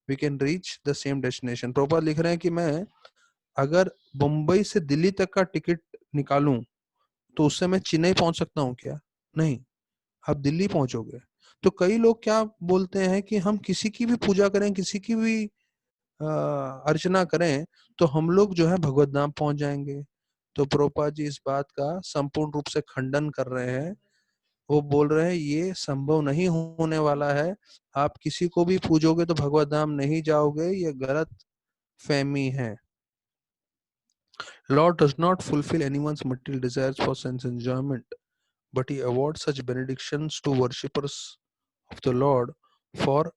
we can reach the same destination. Prabhupada लिख रहे हैं कि मैं अगर मुंबई से दिल्ली तक का टिकट निकालूं तो उससे मैं चेन्नई पहुंच सकता हूं क्या? नहीं, आप दिल्ली पहुंचोगे। तो कई लोग क्या बोलते हैं कि हम किसी की भी पूजा करें, किसी की भी अर्चना करें तो हम लोग जो है भगवत धाम पहुंच जाएंगे। तो प्रभुपाद जी इस बात का संपूर्ण रूप से खंडन कर रहे हैं। वो बोल रहे हैं ये संभव नहीं होने वाला है, आप किसी को भी पूजोगे तो भगवत धाम नहीं जाओगे, ये गलत फहमी है। Lord does not fulfill anyone's material desires for sense enjoyment, but he awards such benedictions to worshippers of the Lord, for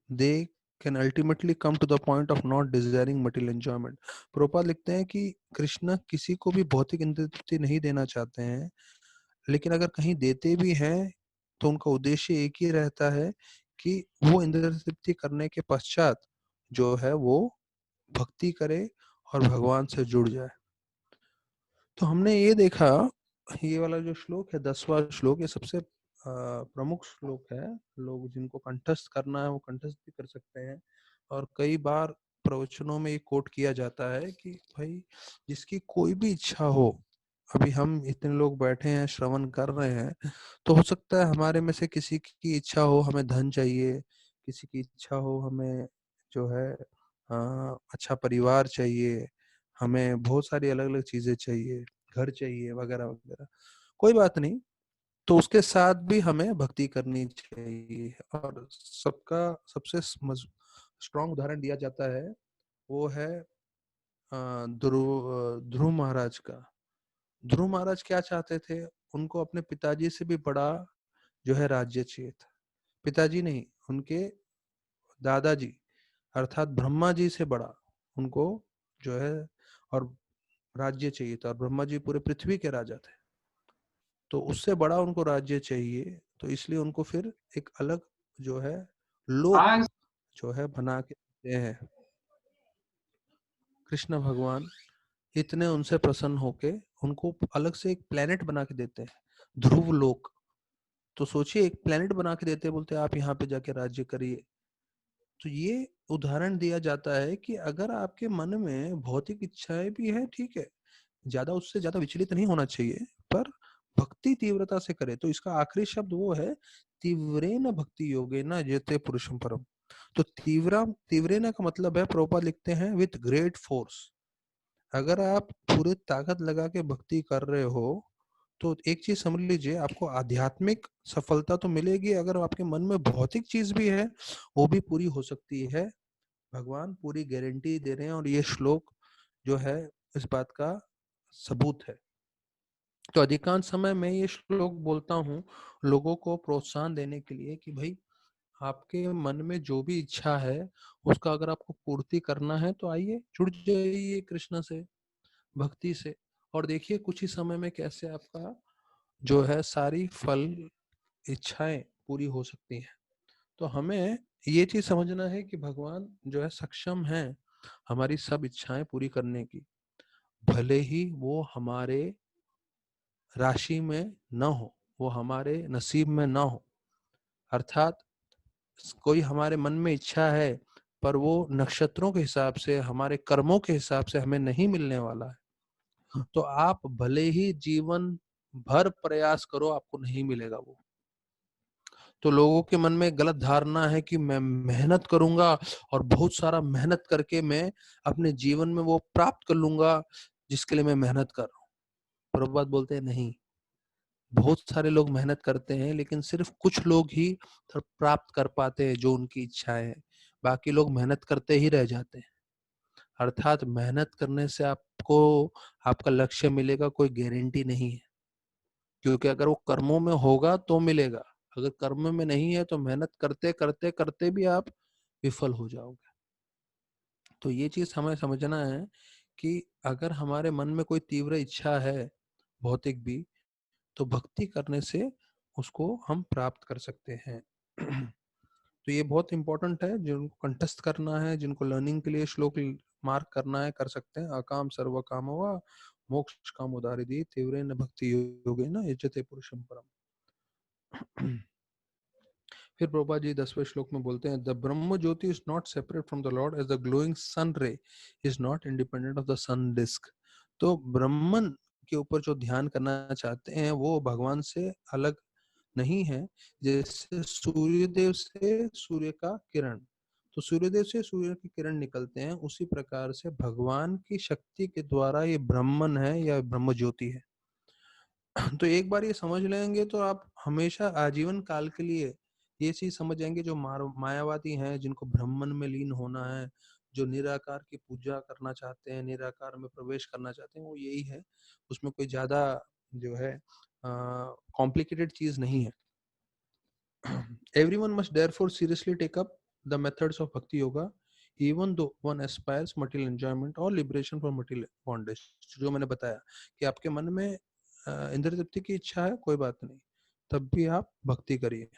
they can ultimately come to the point of not desiring material enjoyment. Prabhupada लिखते हैं कि कृष्ण किसी को भी भौतिक इंद्रिय तृप्ति नहीं देना चाहते हैं, लेकिन अगर कहीं देते भी हैं तो उनका उद्देश्य एक ही रहता है कि वो इंद्रिय तृप्ति करने के पश्चात जो है वो भक्ति करे और भगवान से जुड़ जाए। तो हमने ये देखा, ये वाला जो श्लोक है 10वां श्लोक, ये सबसे प्रमुख श्लोक है। लोग जिनको कंठस्थ करना है वो कंठस्थ भी कर सकते हैं। और कई बार प्रवचनों में ये कोट किया जाता है कि भाई जिसकी कोई भी इच्छा हो, अभी हम इतने लोग बैठे हैं श्रवण कर रहे हैं, तो हो सकता है हमारे में से किसी की इच्छा हो हमें धन चाहिए, किसी की इच्छा हो हमें जो है अच्छा परिवार चाहिए, हमें बहुत सारी अलग अलग चीजें चाहिए, घर चाहिए वगैरह वगैरह। कोई बात नहीं, तो उसके साथ भी हमें भक्ति करनी चाहिए। और सबका सबसे स्ट्रॉन्ग उदाहरण दिया जाता है वो है ध्रुव महाराज का। ध्रुव महाराज क्या चाहते थे, उनको अपने पिताजी से भी बड़ा जो है राज्य चाहिए था। पिताजी नहीं, उनके दादाजी अर्थात ब्रह्मा जी से बड़ा उनको जो है और राज्य चाहिए था। और ब्रह्मा जी पूरे पृथ्वी के राजा थे, तो उससे बड़ा उनको राज्य चाहिए। तो इसलिए उनको फिर एक अलग जो है लोक जो है बना के देते हैं। कृष्ण भगवान इतने उनसे प्रसन्न होके उनको अलग से एक प्लेनेट बना के देते हैं, ध्रुव लोक। तो सोचिए एक प्लेनेट बना के देते हैं, बोलते हैं आप यहाँ पे जाके राज्य करिए। तो ये उदाहरण दिया जाता है कि अगर आपके मन में भौतिक इच्छाएं भी है, ठीक है, ज्यादा उससे ज्यादा विचलित नहीं होना चाहिए, पर भक्ति तीव्रता से करे। तो इसका आखिरी शब्द वो है तीव्रेन भक्ति योगेन जयते पुरुषम परम। तो तीव्रेन का मतलब है, प्रभुपाद लिखते हैं विथ ग्रेट फोर्स। अगर आप पूरे ताकत लगा के भक्ति कर रहे हो तो एक चीज समझ लीजिए, आपको आध्यात्मिक सफलता तो मिलेगी, अगर आपके मन में भौतिक चीज भी है वो भी पूरी हो सकती है। भगवान पूरी गारंटी दे रहे हैं और ये श्लोक जो है इस बात का सबूत है। तो अधिकांश समय मैं ये श्लोक बोलता हूँ लोगों को प्रोत्साहन देने के लिए कि भाई आपके मन में जो भी इच्छा है उसका अगर आपको पूर्ति करना है तो आइए जुड़ जाइए कृष्ण से, भक्ति से, और देखिए कुछ ही समय में कैसे आपका जो है सारी फल इच्छाएं पूरी हो सकती हैं। तो हमें ये चीज समझना है कि भगवान जो है सक्षम है हमारी सब इच्छाएं पूरी करने की, भले ही वो हमारे राशि में न हो, वो हमारे नसीब में न हो। अर्थात कोई हमारे मन में इच्छा है पर वो नक्षत्रों के हिसाब से, हमारे कर्मों के हिसाब से हमें नहीं मिलने वाला है, तो आप भले ही जीवन भर प्रयास करो आपको नहीं मिलेगा वो। तो लोगों के मन में गलत धारणा है कि मैं मेहनत करूंगा और बहुत सारा मेहनत करके मैं अपने जीवन में वो प्राप्त कर लूंगा जिसके लिए मैं मेहनत कर रहा हूँ। प्रभुपाद बोलते हैं नहीं, बहुत सारे लोग मेहनत करते हैं लेकिन सिर्फ कुछ लोग ही प्राप्त कर पाते हैं जो उनकी इच्छाएं है, बाकी लोग मेहनत करते ही रह जाते हैं। अर्थात मेहनत करने से आपको आपका लक्ष्य मिलेगा कोई गारंटी नहीं है, क्योंकि अगर वो कर्मों में होगा तो मिलेगा, अगर कर्म में नहीं है तो मेहनत करते करते करते भी आप विफल हो जाओगे। तो ये चीज हमें समझना है कि अगर हमारे मन में कोई तीव्र इच्छा है भौतिक भी, तो भक्ति करने से उसको हम प्राप्त कर सकते हैं। तो ये बहुत इंपॉर्टेंट है, जिनको कंठस्थ करना है, जिनको लर्निंग के लिए श्लोक मार्क करना है कर सकते हैं। अकाम सर्व काम व मोक्ष काम उदारिदी तीव्रेन भक्ति योगेन युज्यते पुरुषम परम। फिर प्रभुपाद जी 10वें श्लोक में बोलते हैं द ब्रह्म ज्योति is not separate from the Lord as the glowing sun ray is not independent of the sun disc. तो ब्रह्मन के ऊपर जो ध्यान करना चाहते हैं वो भगवान से अलग नहीं है, जैसे सूर्यदेव से सूर्य का किरण, तो सूर्यदेव से सूर्य की किरण निकलते हैं, उसी प्रकार से भगवान की शक्ति के द्वारा ये ब्रह्मन है या ब्रह्म ज्योति है। तो एक बार ये समझ लेंगे तो आप हमेशा आजीवन काल के लिए ये चीज समझ जाएंगे, जो मायावादी हैं जिनको ब्रह्मन में लीन होना है, जो निराकार की पूजा करना चाहते हैं, निराकार में प्रवेश करना चाहते हैं, वो यही है। उसमें कोई ज्यादा जो है कॉम्प्लिकेटेड चीज नहीं है। Everyone must therefore seriously take up the methods of bhakti yoga, even though one aspires material enjoyment or liberation from material bondage। जो मैंने बताया कि आपके मन में इंद्रिय तृप्ति की इच्छा है, कोई बात नहीं, तब भी आप भक्ति करिए।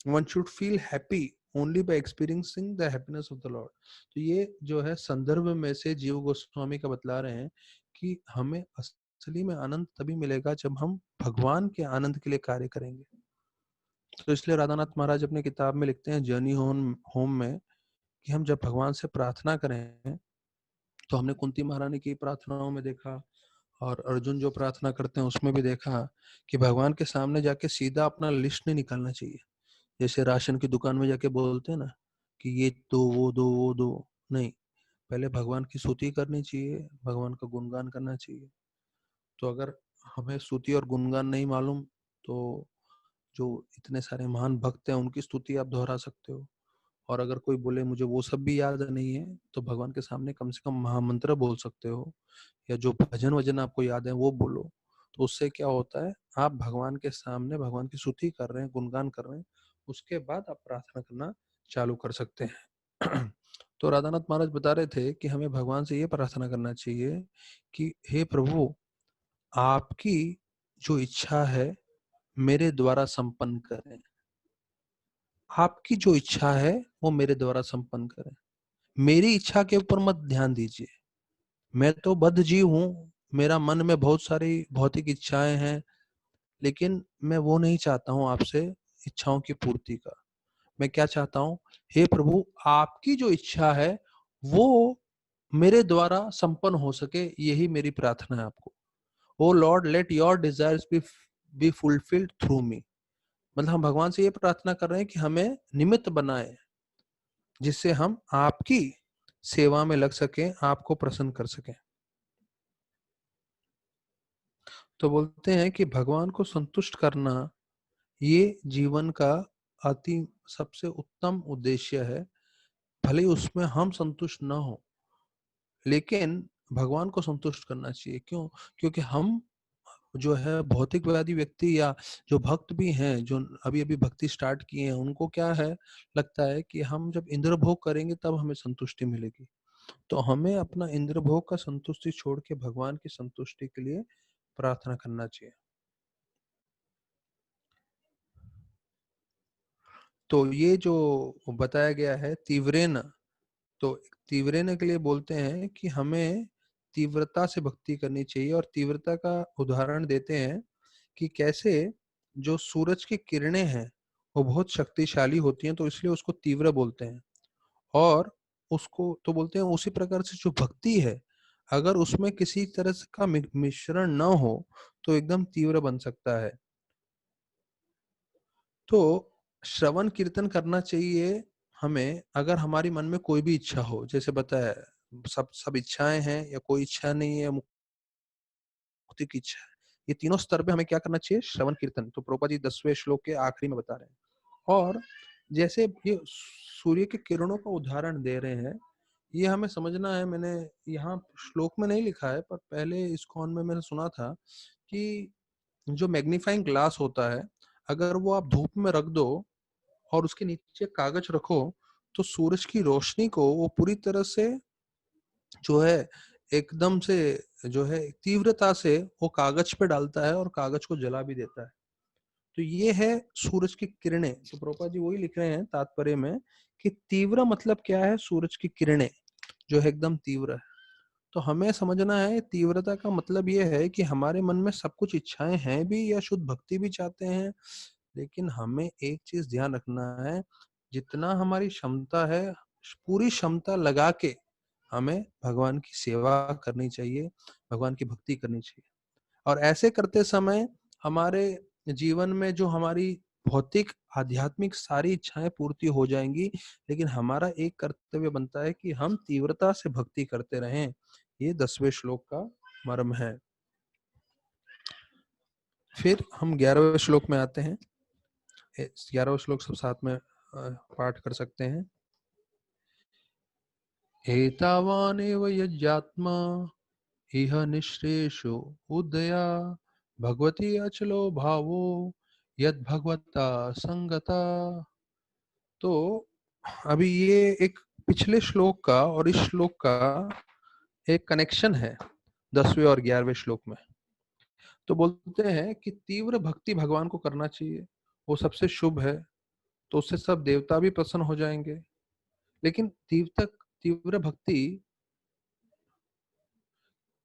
One should feel happy only by experiencing the happiness of the Lord। तो ये जो है संदर्भ में से जीव गोस्वामी का बतला रहे हैं कि हमें असली में आनंद तभी मिलेगा जब हम भगवान के आनंद के लिए कार्य करेंगे। तो इसलिए राधानाथ महाराज अपनी किताब में लिखते हैं जर्नी होम होम में कि हम जब भगवान से प्रार्थना करें, तो हमने कुंती महारानी की प्रार्थनाओं में देखा और अर्जुन जो प्रार्थना करते हैं उसमें भी देखा कि भगवान के सामने जाके सीधा अपना लिस्ट नहीं निकालना चाहिए, जैसे राशन की दुकान में जाके बोलते हैं ना कि ये दो वो दो वो दो, नहीं, पहले भगवान की स्तुति करनी चाहिए, भगवान का गुणगान करना चाहिए। तो अगर हमें स्तुति और गुणगान नहीं मालूम तो जो इतने सारे महान भक्त हैं उनकी स्तुति आप दोहरा सकते हो, और अगर कोई बोले मुझे वो सब भी याद नहीं है तो भगवान के सामने कम से कम महामंत्र बोल सकते हो, या जो भजन वजन आपको याद है वो बोलो। तो उससे क्या होता है, आप भगवान के सामने भगवान की स्तुति कर रहे हैं, गुणगान कर रहे हैं, उसके बाद आप प्रार्थना करना चालू कर सकते हैं। तो राधानाथ महाराज बता रहे थे कि हमें भगवान से ये प्रार्थना करना चाहिए कि हे प्रभु, आपकी जो इच्छा है मेरे द्वारा संपन्न करें, आपकी जो इच्छा है वो मेरे द्वारा संपन्न करें, मेरी इच्छा के ऊपर मत ध्यान दीजिए। मैं तो बद्ध जीव हूँ, मेरा मन में बहुत सारी भौतिक इच्छाएं हैं, लेकिन मैं वो नहीं चाहता हूँ आपसे इच्छाओं की पूर्ति का। मैं क्या चाहता हूँ, हे प्रभु आपकी जो इच्छा है वो मेरे द्वारा संपन्न हो सके, यही मेरी प्रार्थना है आपको। O Lord let your desires be fulfilled through me. मतलब हम भगवान से ये प्रार्थना कर रहे हैं कि हमें निमित्त बनाए जिससे हम आपकी सेवा में लग सकें, आपको प्रसन्न कर सकें। तो बोलते हैं कि भगवान को संतुष्ट करना ये जीवन का अति सबसे उत्तम उद्देश्य है। भले उसमें हम संतुष्ट ना हो, लेकिन भगवान को संतुष्ट करना चाहिए। क्यों? क्योंकि हम जो है भौतिकवादी व्यक्ति या जो भक्त भी हैं, जो अभी-अभी भक्ति स्टार्ट किए हैं, उनको क्या है, लगता है कि हम जब इंद्र भोग करेंगे तब हमें संतुष्टि मिलेगी। तो हमें अपना इंद्र भोग का संतुष्टि छोड़ के भगवान की संतुष्टि के लिए प्रार्थना करना चाहिए। तो ये जो बताया गया है तीव्रेन, तो तीव्रेन के लिए बोलते हैं कि हमें तीव्रता से भक्ति करनी चाहिए, और तीव्रता का उदाहरण देते हैं कि कैसे जो सूरज की किरणें हैं वो बहुत शक्तिशाली होती हैं, तो इसलिए उसको तीव्र बोलते हैं। और उसको तो बोलते हैं उसी प्रकार से जो भक्ति है, अगर उसमें किसी तरह से का मिश्रण न हो तो एकदम तीव्र बन सकता है। तो श्रवण कीर्तन करना चाहिए हमें, अगर हमारी मन में कोई भी इच्छा हो, जैसे बताया सब सब इच्छाएं हैं या कोई इच्छा नहीं है, मुक्ति की इच्छा है, ये तीनों स्तर पे हमें क्या करना चाहिए, श्रवण कीर्तन। तो प्रभुपाद जी 10वें श्लोक के आखिरी में बता रहे हैं। और जैसे ये सूर्य की किरणों का उदाहरण दे रहे हैं, ये हमें समझना है। मैंने यहाँ श्लोक में नहीं लिखा है, पर पहले इस्कॉन में मैंने सुना था कि जो मैग्नीफाइंग ग्लास होता है, अगर वो आप धूप में रख दो और उसके नीचे कागज रखो, तो सूरज की रोशनी को वो पूरी तरह से जो है एकदम से जो है तीव्रता से वो कागज पे डालता है और कागज को जला भी देता है। तो ये है सूरज की किरणें। तो प्रभुपाद जी वही लिख रहे हैं तात्पर्य में कि तीव्र मतलब क्या है, सूरज की किरणें जो है एकदम तीव्र है। तो हमें समझना है तीव्रता का मतलब ये है कि हमारे मन में सब कुछ इच्छाएं हैं भी या शुद्ध भक्ति भी चाहते हैं, लेकिन हमें एक चीज ध्यान रखना है, जितना हमारी क्षमता है पूरी क्षमता लगा के हमें भगवान की सेवा करनी चाहिए, भगवान की भक्ति करनी चाहिए। और ऐसे करते समय हमारे जीवन में जो हमारी भौतिक आध्यात्मिक सारी इच्छाएं पूर्ति हो जाएंगी, लेकिन हमारा एक कर्तव्य बनता है कि हम तीव्रता से भक्ति करते रहें। ये 10वें श्लोक का मर्म है। फिर हम 11वें श्लोक में आते हैं। 11वां श्लोक सब साथ में पाठ कर सकते हैं। एतावानेव यज्ञात्मा इह निःश्रेषो उदया भगवती अचलो भावो यद भगवता संगता। तो अभी ये एक पिछले श्लोक का और इस श्लोक का एक कनेक्शन है 10वें और 11वें श्लोक में। तो बोलते हैं कि तीव्र भक्ति भगवान को करना चाहिए, वो सबसे शुभ है, तो उससे सब देवता भी प्रसन्न हो जाएंगे। लेकिन तीव्र भक्ति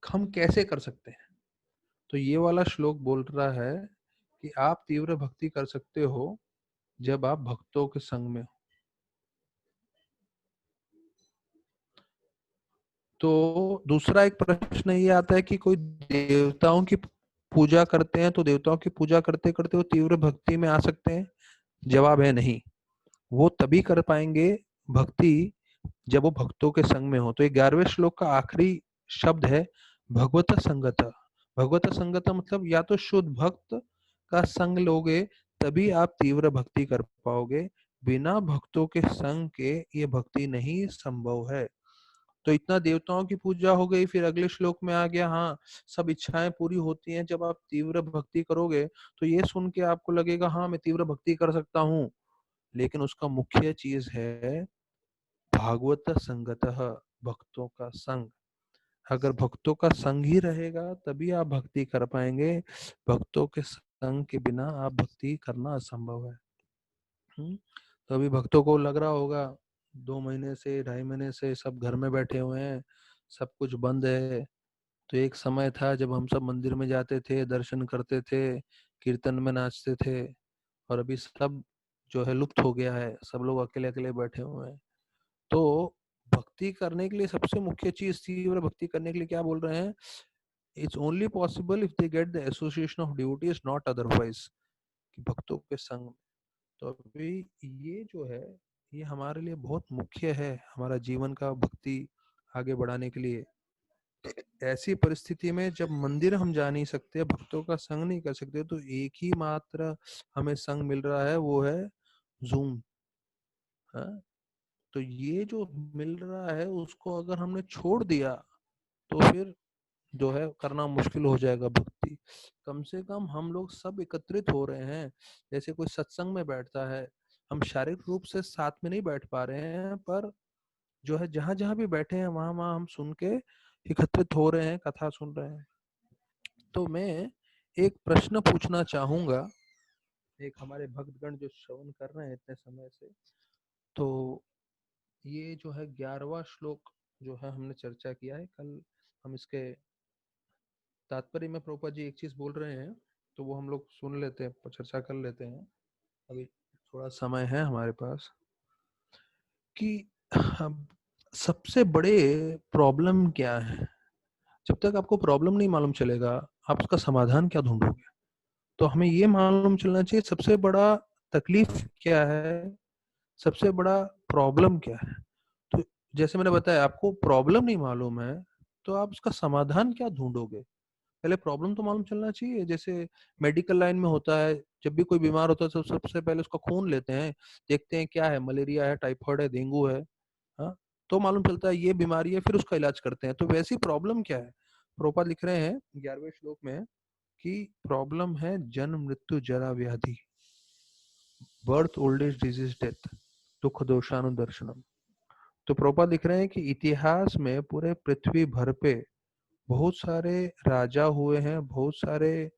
हम कैसे कर सकते हैं? तो ये वाला श्लोक बोल रहा है कि आप तीव्र भक्ति कर सकते हो जब आप भक्तों के संग में हो। तो दूसरा एक प्रश्न ये आता है कि कोई देवताओं की पूजा करते हैं, तो देवताओं की पूजा करते करते वो तीव्र भक्ति में आ सकते हैं? जवाब है नहीं। वो तभी कर पाएंगे भक्ति जब वो भक्तों के संग में हो। तो 11वें श्लोक का आखिरी शब्द है भगवत संगत। भगवत संगत मतलब या तो शुद्ध भक्त का संग लोगे तभी आप तीव्र भक्ति कर पाओगे, बिना भक्तों के संग के ये भक्ति नहीं संभव है। तो इतना देवताओं की पूजा हो गई, फिर अगले श्लोक में आ गया हाँ सब इच्छाएं पूरी होती हैं जब आप तीव्र भक्ति करोगे। तो ये सुन के आपको लगेगा हाँ मैं तीव्र भक्ति कर सकता हूँ, लेकिन उसका मुख्य चीज है भागवत संगतः, भक्तों का संग। अगर भक्तों का संग ही रहेगा तभी आप भक्ति कर पाएंगे, भक्तों के संग के बिना आप भक्ति करना असंभव है। तो अभी भक्तों को लग रहा होगा 2 महीने से 2.5 महीने से सब घर में बैठे हुए हैं, सब कुछ बंद है। तो एक समय था जब हम सब मंदिर में जाते थे, दर्शन करते थे, कीर्तन में नाचते थे, और अभी सब जो है लुप्त हो गया है, सब लोग अकेले अकेले बैठे हुए हैं। तो भक्ति करने के लिए सबसे मुख्य चीज, तीव्र भक्ति करने के लिए क्या बोल रहे हैं, it's only possible if they get the association of duties not otherwise, कि भक्तों के संग। तो अभी ये जो है ये हमारे लिए बहुत मुख्य है, हमारा जीवन का भक्ति आगे बढ़ाने के लिए। ऐसी परिस्थिति में जब मंदिर हम जा नहीं सकते, भक्तों का संग नहीं कर सकते, तो एक ही मात्र हमें संग मिल रहा है, वो है जूम। हाँ, तो ये जो मिल रहा है उसको अगर हमने छोड़ दिया तो फिर जो है करना मुश्किल हो जाएगा भक्ति। कम से कम हम लोग सब एकत्रित हो रहे हैं, जैसे कोई सत्संग में बैठता है, हम शारीरिक रूप से साथ में नहीं बैठ पा रहे हैं, पर जो है जहां जहां भी बैठे हैं वहां वहां हम सुन के एकत्रित हो रहे हैं, कथा सुन रहे हैं। तो मैं एक प्रश्न पूछना चाहूंगा, एक हमारे भक्तगण जो श्रवण कर रहे हैं इतने समय से, तो ये जो है 11वां श्लोक जो है हमने चर्चा किया है कल, हम इसके तात्पर्य में प्रभुपाद जी एक चीज बोल रहे हैं, तो वो हम लोग सुन लेते हैं, चर्चा कर लेते हैं। अभी थोड़ा समय है हमारे पास कि हम सबसे बड़े प्रॉब्लम क्या है। जब तक आपको प्रॉब्लम नहीं मालूम चलेगा, आप उसका समाधान क्या ढूंढोगे। तो हमें ये मालूम चलना चाहिए सबसे बड़ा तकलीफ क्या है, सबसे बड़ा प्रॉब्लम क्या है। तो जैसे मैंने बताया, आपको प्रॉब्लम नहीं मालूम है तो आप उसका समाधान क्या ढूंढोगे। पहले प्रॉब्लम तो मालूम चलना चाहिए। जैसे मेडिकल लाइन में होता है, जब भी कोई बीमार होता है तो सबसे पहले उसका खून लेते हैं, देखते हैं क्या है, मलेरिया है, टाइफाइड है, डेंगू है, हाँ, तो मालूम चलता है ये बीमारी है, फिर उसका इलाज करते हैं। तो वैसी प्रॉब्लम क्या है, प्रोपा लिख रहे हैं 11वें श्लोक में कि प्रॉब्लम है जन्म मृत्यु जरा व्याधि, birth old age disease death, दुख दोषानुदर्शनम। तो प्रोपा लिख रहे हैं कि इतिहास में पूरे पृथ्वी भर पे बहुत सारे राजा हुए हैं, बहुत सारे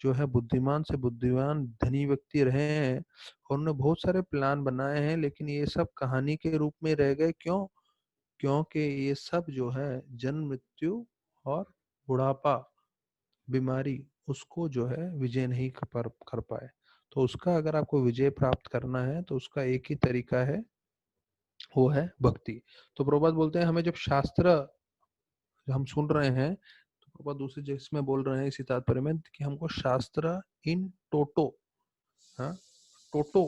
जो है बुद्धिमान से बुद्धिमान धनी व्यक्ति रहे हैं, और उन्होंने बहुत सारे प्लान बनाए हैं, लेकिन ये सब कहानी के रूप में रह गए। क्यों? क्योंकि ये सब जो है जन्म मृत्यु और बुढ़ापा, बीमारी, उसको जो है विजय नहीं कर पाए। तो उसका अगर आपको विजय प्राप्त करना है तो उसका एक ही तरीका है, वो है भक्ति। तो प्रभुपाद बोलते हैं हमें जब शास्त्र हम सुन रहे हैं, तो प्रभुपाद दूसरी जगह में बोल रहे हैं इसी तात्पर्य में कि हमको शास्त्र इन टोटो, हाँ, टोटो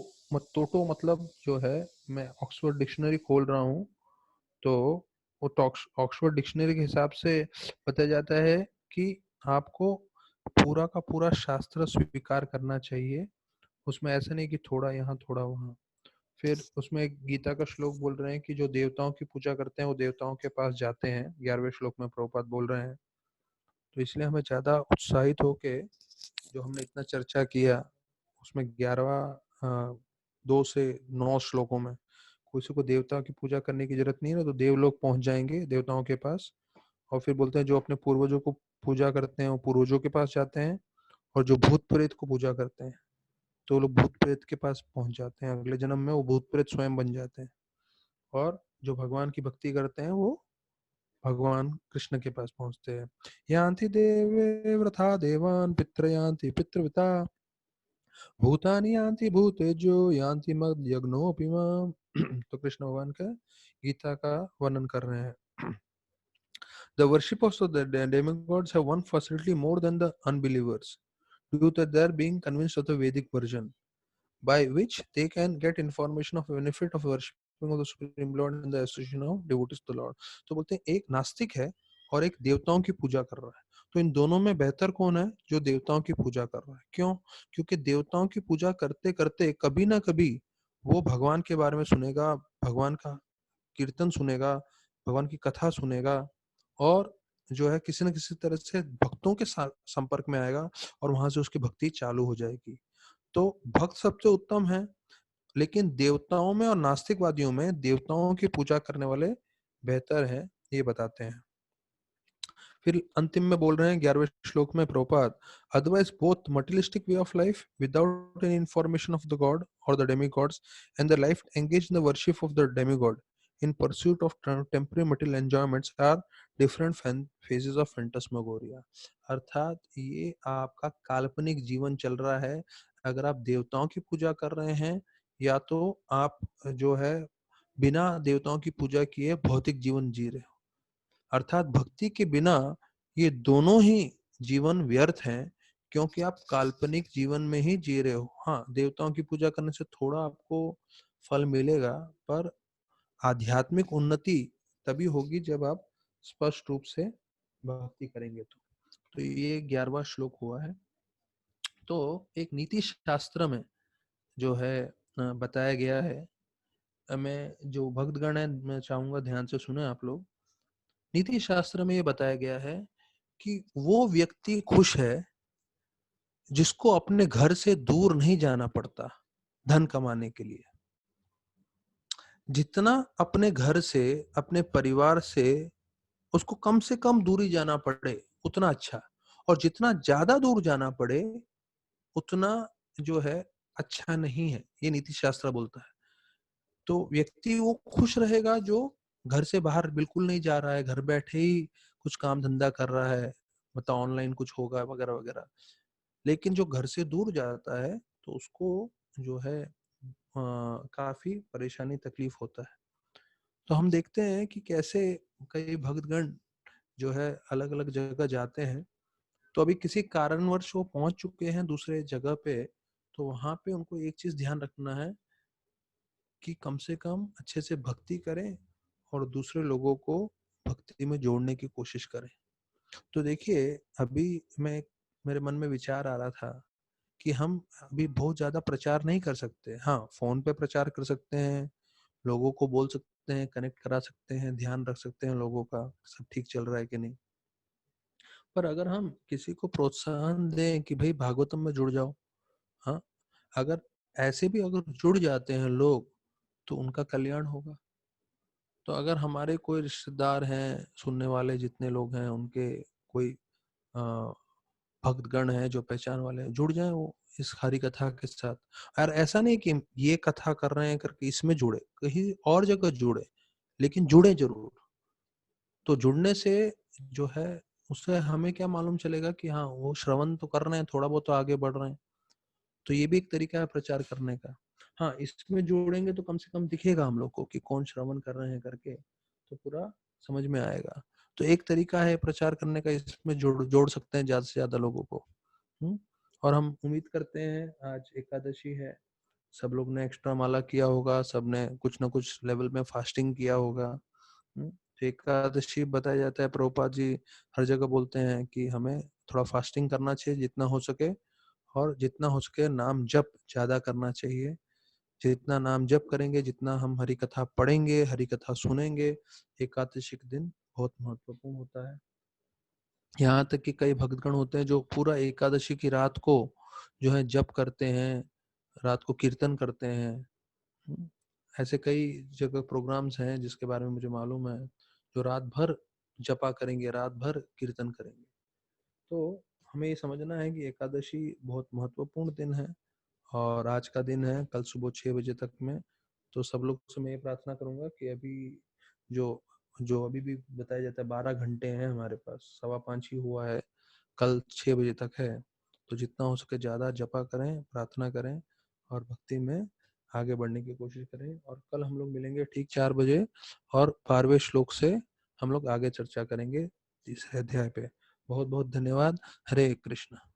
टोटो मतलब जो है, मैं ऑक्सफोर्ड डिक्शनरी खोल रहा हूँ, तो वो ऑक्सफोर्ड डिक्शनरी के हिसाब से बताया जाता है कि आपको पूरा का पूरा शास्त्र स्वीकार करना चाहिए। उसमें ऐसा नहीं कि थोड़ा यहाँ थोड़ा वहाँ। फिर उसमें एक गीता का श्लोक बोल रहे हैं कि जो देवताओं की पूजा करते हैं वो देवताओं के पास जाते हैं, 11वें श्लोक में प्रभुपाद बोल रहे हैं। तो इसलिए हमें ज्यादा उत्साहित होके, जो हमने इतना चर्चा किया उसमें 11वां 2 से 9 श्लोकों में, किसी को देवता की पूजा करने की जरूरत नहीं है ना, तो देवलोग पहुंच जाएंगे देवताओं के पास। और फिर बोलते हैं जो अपने पूर्वजों को पूजा करते हैं वो पूर्वजों के पास जाते हैं, और जो भूत प्रेत को पूजा करते हैं तो वो लोग भूत प्रेत के पास पहुंच जाते हैं, अगले जन्म में वो भूत प्रेत स्वयं बन जाते हैं। और जो भगवान की भक्ति करते हैं वो भगवान कृष्ण के पास पहुंचते हैं। यान्ति देवे व्रथा देवान पित्र यान्ति पितृविता, भूतानि यान्ति भूतेजो यान्ति मद यज्ञोपि माम। तो कृष्ण भगवान का गीता का वर्णन कर रहे हैं। The worshippers of the demigods have one facility more than the unbelievers, due to their being convinced of the Vedic version, by which they can get information of benefit of worshipping of the Supreme Lord and the association of devotees to the Lord. तो बोलते हैं एक नास्तिक है और एक देवताओं की पूजा कर रहा है, तो इन दोनों में बेहतर कौन है? जो देवताओं की पूजा कर रहा है। क्यों? क्योंकि देवताओं की पूजा करते करते कभी ना कभी वो भगवान के बारे में सुनेगा, भगवान का कीर्तन सुनेगा, भगवान की कथा सुनेगा, और जो है किसी न किसी तरह से भक्तों के संपर्क में आएगा, और वहां से उसकी भक्ति चालू हो जाएगी। तो भक्त सबसे उत्तम है, लेकिन देवताओं में और नास्तिकवादियों में देवताओं की पूजा करने वाले बेहतर है, ये बताते हैं। फिर अंतिम में बोल रहे हैं 11वें श्लोक में Prabhupada, otherwise both materialistic way of life without any information of the God और the demigods and the life engage in the worship of the demigod in pursuit of temporary material enjoyments are different phases of phantasmagoria। अर्थात ये आपका काल्पनिक जीवन चल रहा है। अगर आप देवताओं की पूजा कर रहे हैं, या तो आप जो है बिना देवताओं की पूजा किए भौतिक जीवन जी रहे हो। अर्थात भक्ति के बिना ये दोनों ही जीवन व्यर्थ हैं, क्योंकि आप काल्पनिक जीवन में ही जी रहे हो। हाँ, देवताओं की पूजा करने से थोड़ा आपको फल मिलेगा, पर आध्यात्मिक उन्नति तभी होगी जब आप स्पष्ट रूप से भक्ति करेंगे। तो ये 11वां श्लोक हुआ है। तो एक नीति शास्त्र में जो है बताया गया है, मैं जो भक्तगण है मैं चाहूंगा ध्यान से सुने आप लोग, नीति शास्त्र में ये बताया गया है कि वो व्यक्ति खुश है जिसको अपने घर से दूर नहीं जाना पड़ता धन कमाने के लिए। जितना अपने घर से, अपने परिवार से उसको कम से कम दूरी जाना पड़े उतना अच्छा, और जितना ज्यादा दूर जाना पड़े उतना जो है अच्छा नहीं है, ये नीति शास्त्र बोलता है। तो व्यक्ति वो खुश रहेगा जो घर से बाहर बिल्कुल नहीं जा रहा है, घर बैठे ही कुछ काम धंधा कर रहा है, मतलब ऑनलाइन कुछ होगा वगैरह वगैरह। लेकिन जो घर से दूर जाता है तो उसको जो है काफी परेशानी तकलीफ होता है। तो हम देखते हैं कि कैसे कई भक्तगण जो है अलग अलग जगह जाते हैं, तो अभी किसी कारणवश वो पहुंच चुके हैं दूसरे जगह पे, तो वहां पे उनको एक चीज ध्यान रखना है कि कम से कम अच्छे से भक्ति करें और दूसरे लोगों को भक्ति में जोड़ने की कोशिश करें। तो देखिए, अभी मैं मेरे मन में विचार आ रहा था कि हम अभी बहुत ज्यादा प्रचार नहीं कर सकते। हाँ, फोन पे प्रचार कर सकते हैं, लोगों को बोल सकते हैं, कनेक्ट करा सकते हैं, ध्यान रख सकते हैं लोगों का सब ठीक चल रहा है कि नहीं। पर अगर हम किसी को प्रोत्साहन दें कि भाई भागवतम में जुड़ जाओ, हाँ, अगर ऐसे भी अगर जुड़ जाते हैं लोग तो उनका कल्याण होगा। तो अगर हमारे कोई रिश्तेदार हैं, सुनने वाले जितने लोग हैं उनके कोई अ, भक्तगण हैं जो पहचान वाले हैं, जुड़ जाएं वो इस हरि कथा के साथ। और ऐसा नहीं कि ये कथा कर रहे हैं करके इसमें जुड़े, कहीं और जगह जुड़े, लेकिन जुड़े जरूर। तो जुड़ने से जो है उससे हमें क्या मालूम चलेगा कि हाँ वो श्रवण तो कर रहे हैं, थोड़ा बहुत तो आगे बढ़ रहे हैं। तो ये भी एक तरीका है प्रचार करने का। हाँ, इसमें जोड़ेंगे तो कम से कम दिखेगा हम लोग को कि कौन श्रवण कर रहे हैं करके, तो पूरा समझ में आएगा। तो एक तरीका है प्रचार करने का, इसमें जोड़ जोड़ सकते हैं ज्यादा से ज्यादा लोगों को। और हम उम्मीद करते हैं, आज एकादशी है, सब लोग ने एक्स्ट्रा माला किया होगा, सब ने कुछ ना कुछ लेवल में फास्टिंग किया होगा। तो एकादशी बताया जाता है, प्रभुपाद जी हर जगह बोलते हैं कि हमें थोड़ा फास्टिंग करना चाहिए जितना हो सके, और जितना हो सके नाम जप ज्यादा करना चाहिए। जितना नाम जप करेंगे, जितना हम हरि कथा पढ़ेंगे, हरि कथा सुनेंगे, एकादशी के दिन बहुत महत्वपूर्ण होता है। यहाँ तक कि कई भक्तगण होते हैं जो पूरा एकादशी की रात को जो है जप करते हैं, रात को कीर्तन करते हैं। हम्म, ऐसे कई जगह प्रोग्राम्स हैं जिसके बारे में मुझे मालूम है, जो रात भर जपा करेंगे, रात भर कीर्तन करेंगे। तो हमें ये समझना है कि एकादशी बहुत महत्वपूर्ण दिन है, और आज का दिन है, कल सुबह 6 बजे तक में। तो सब लोग से मैं ये प्रार्थना करूंगा कि अभी जो जो अभी भी बताया जाता है 12 घंटे हैं हमारे पास, 4:15 ही हुआ है, कल 6 बजे तक है। तो जितना हो सके ज्यादा जपा करें, प्रार्थना करें और भक्ति में आगे बढ़ने की कोशिश करें। और कल हम लोग मिलेंगे ठीक 4 बजे, और 12वें श्लोक से हम लोग आगे चर्चा करेंगे तीसरे अध्याय पे। बहुत बहुत धन्यवाद। हरे कृष्ण।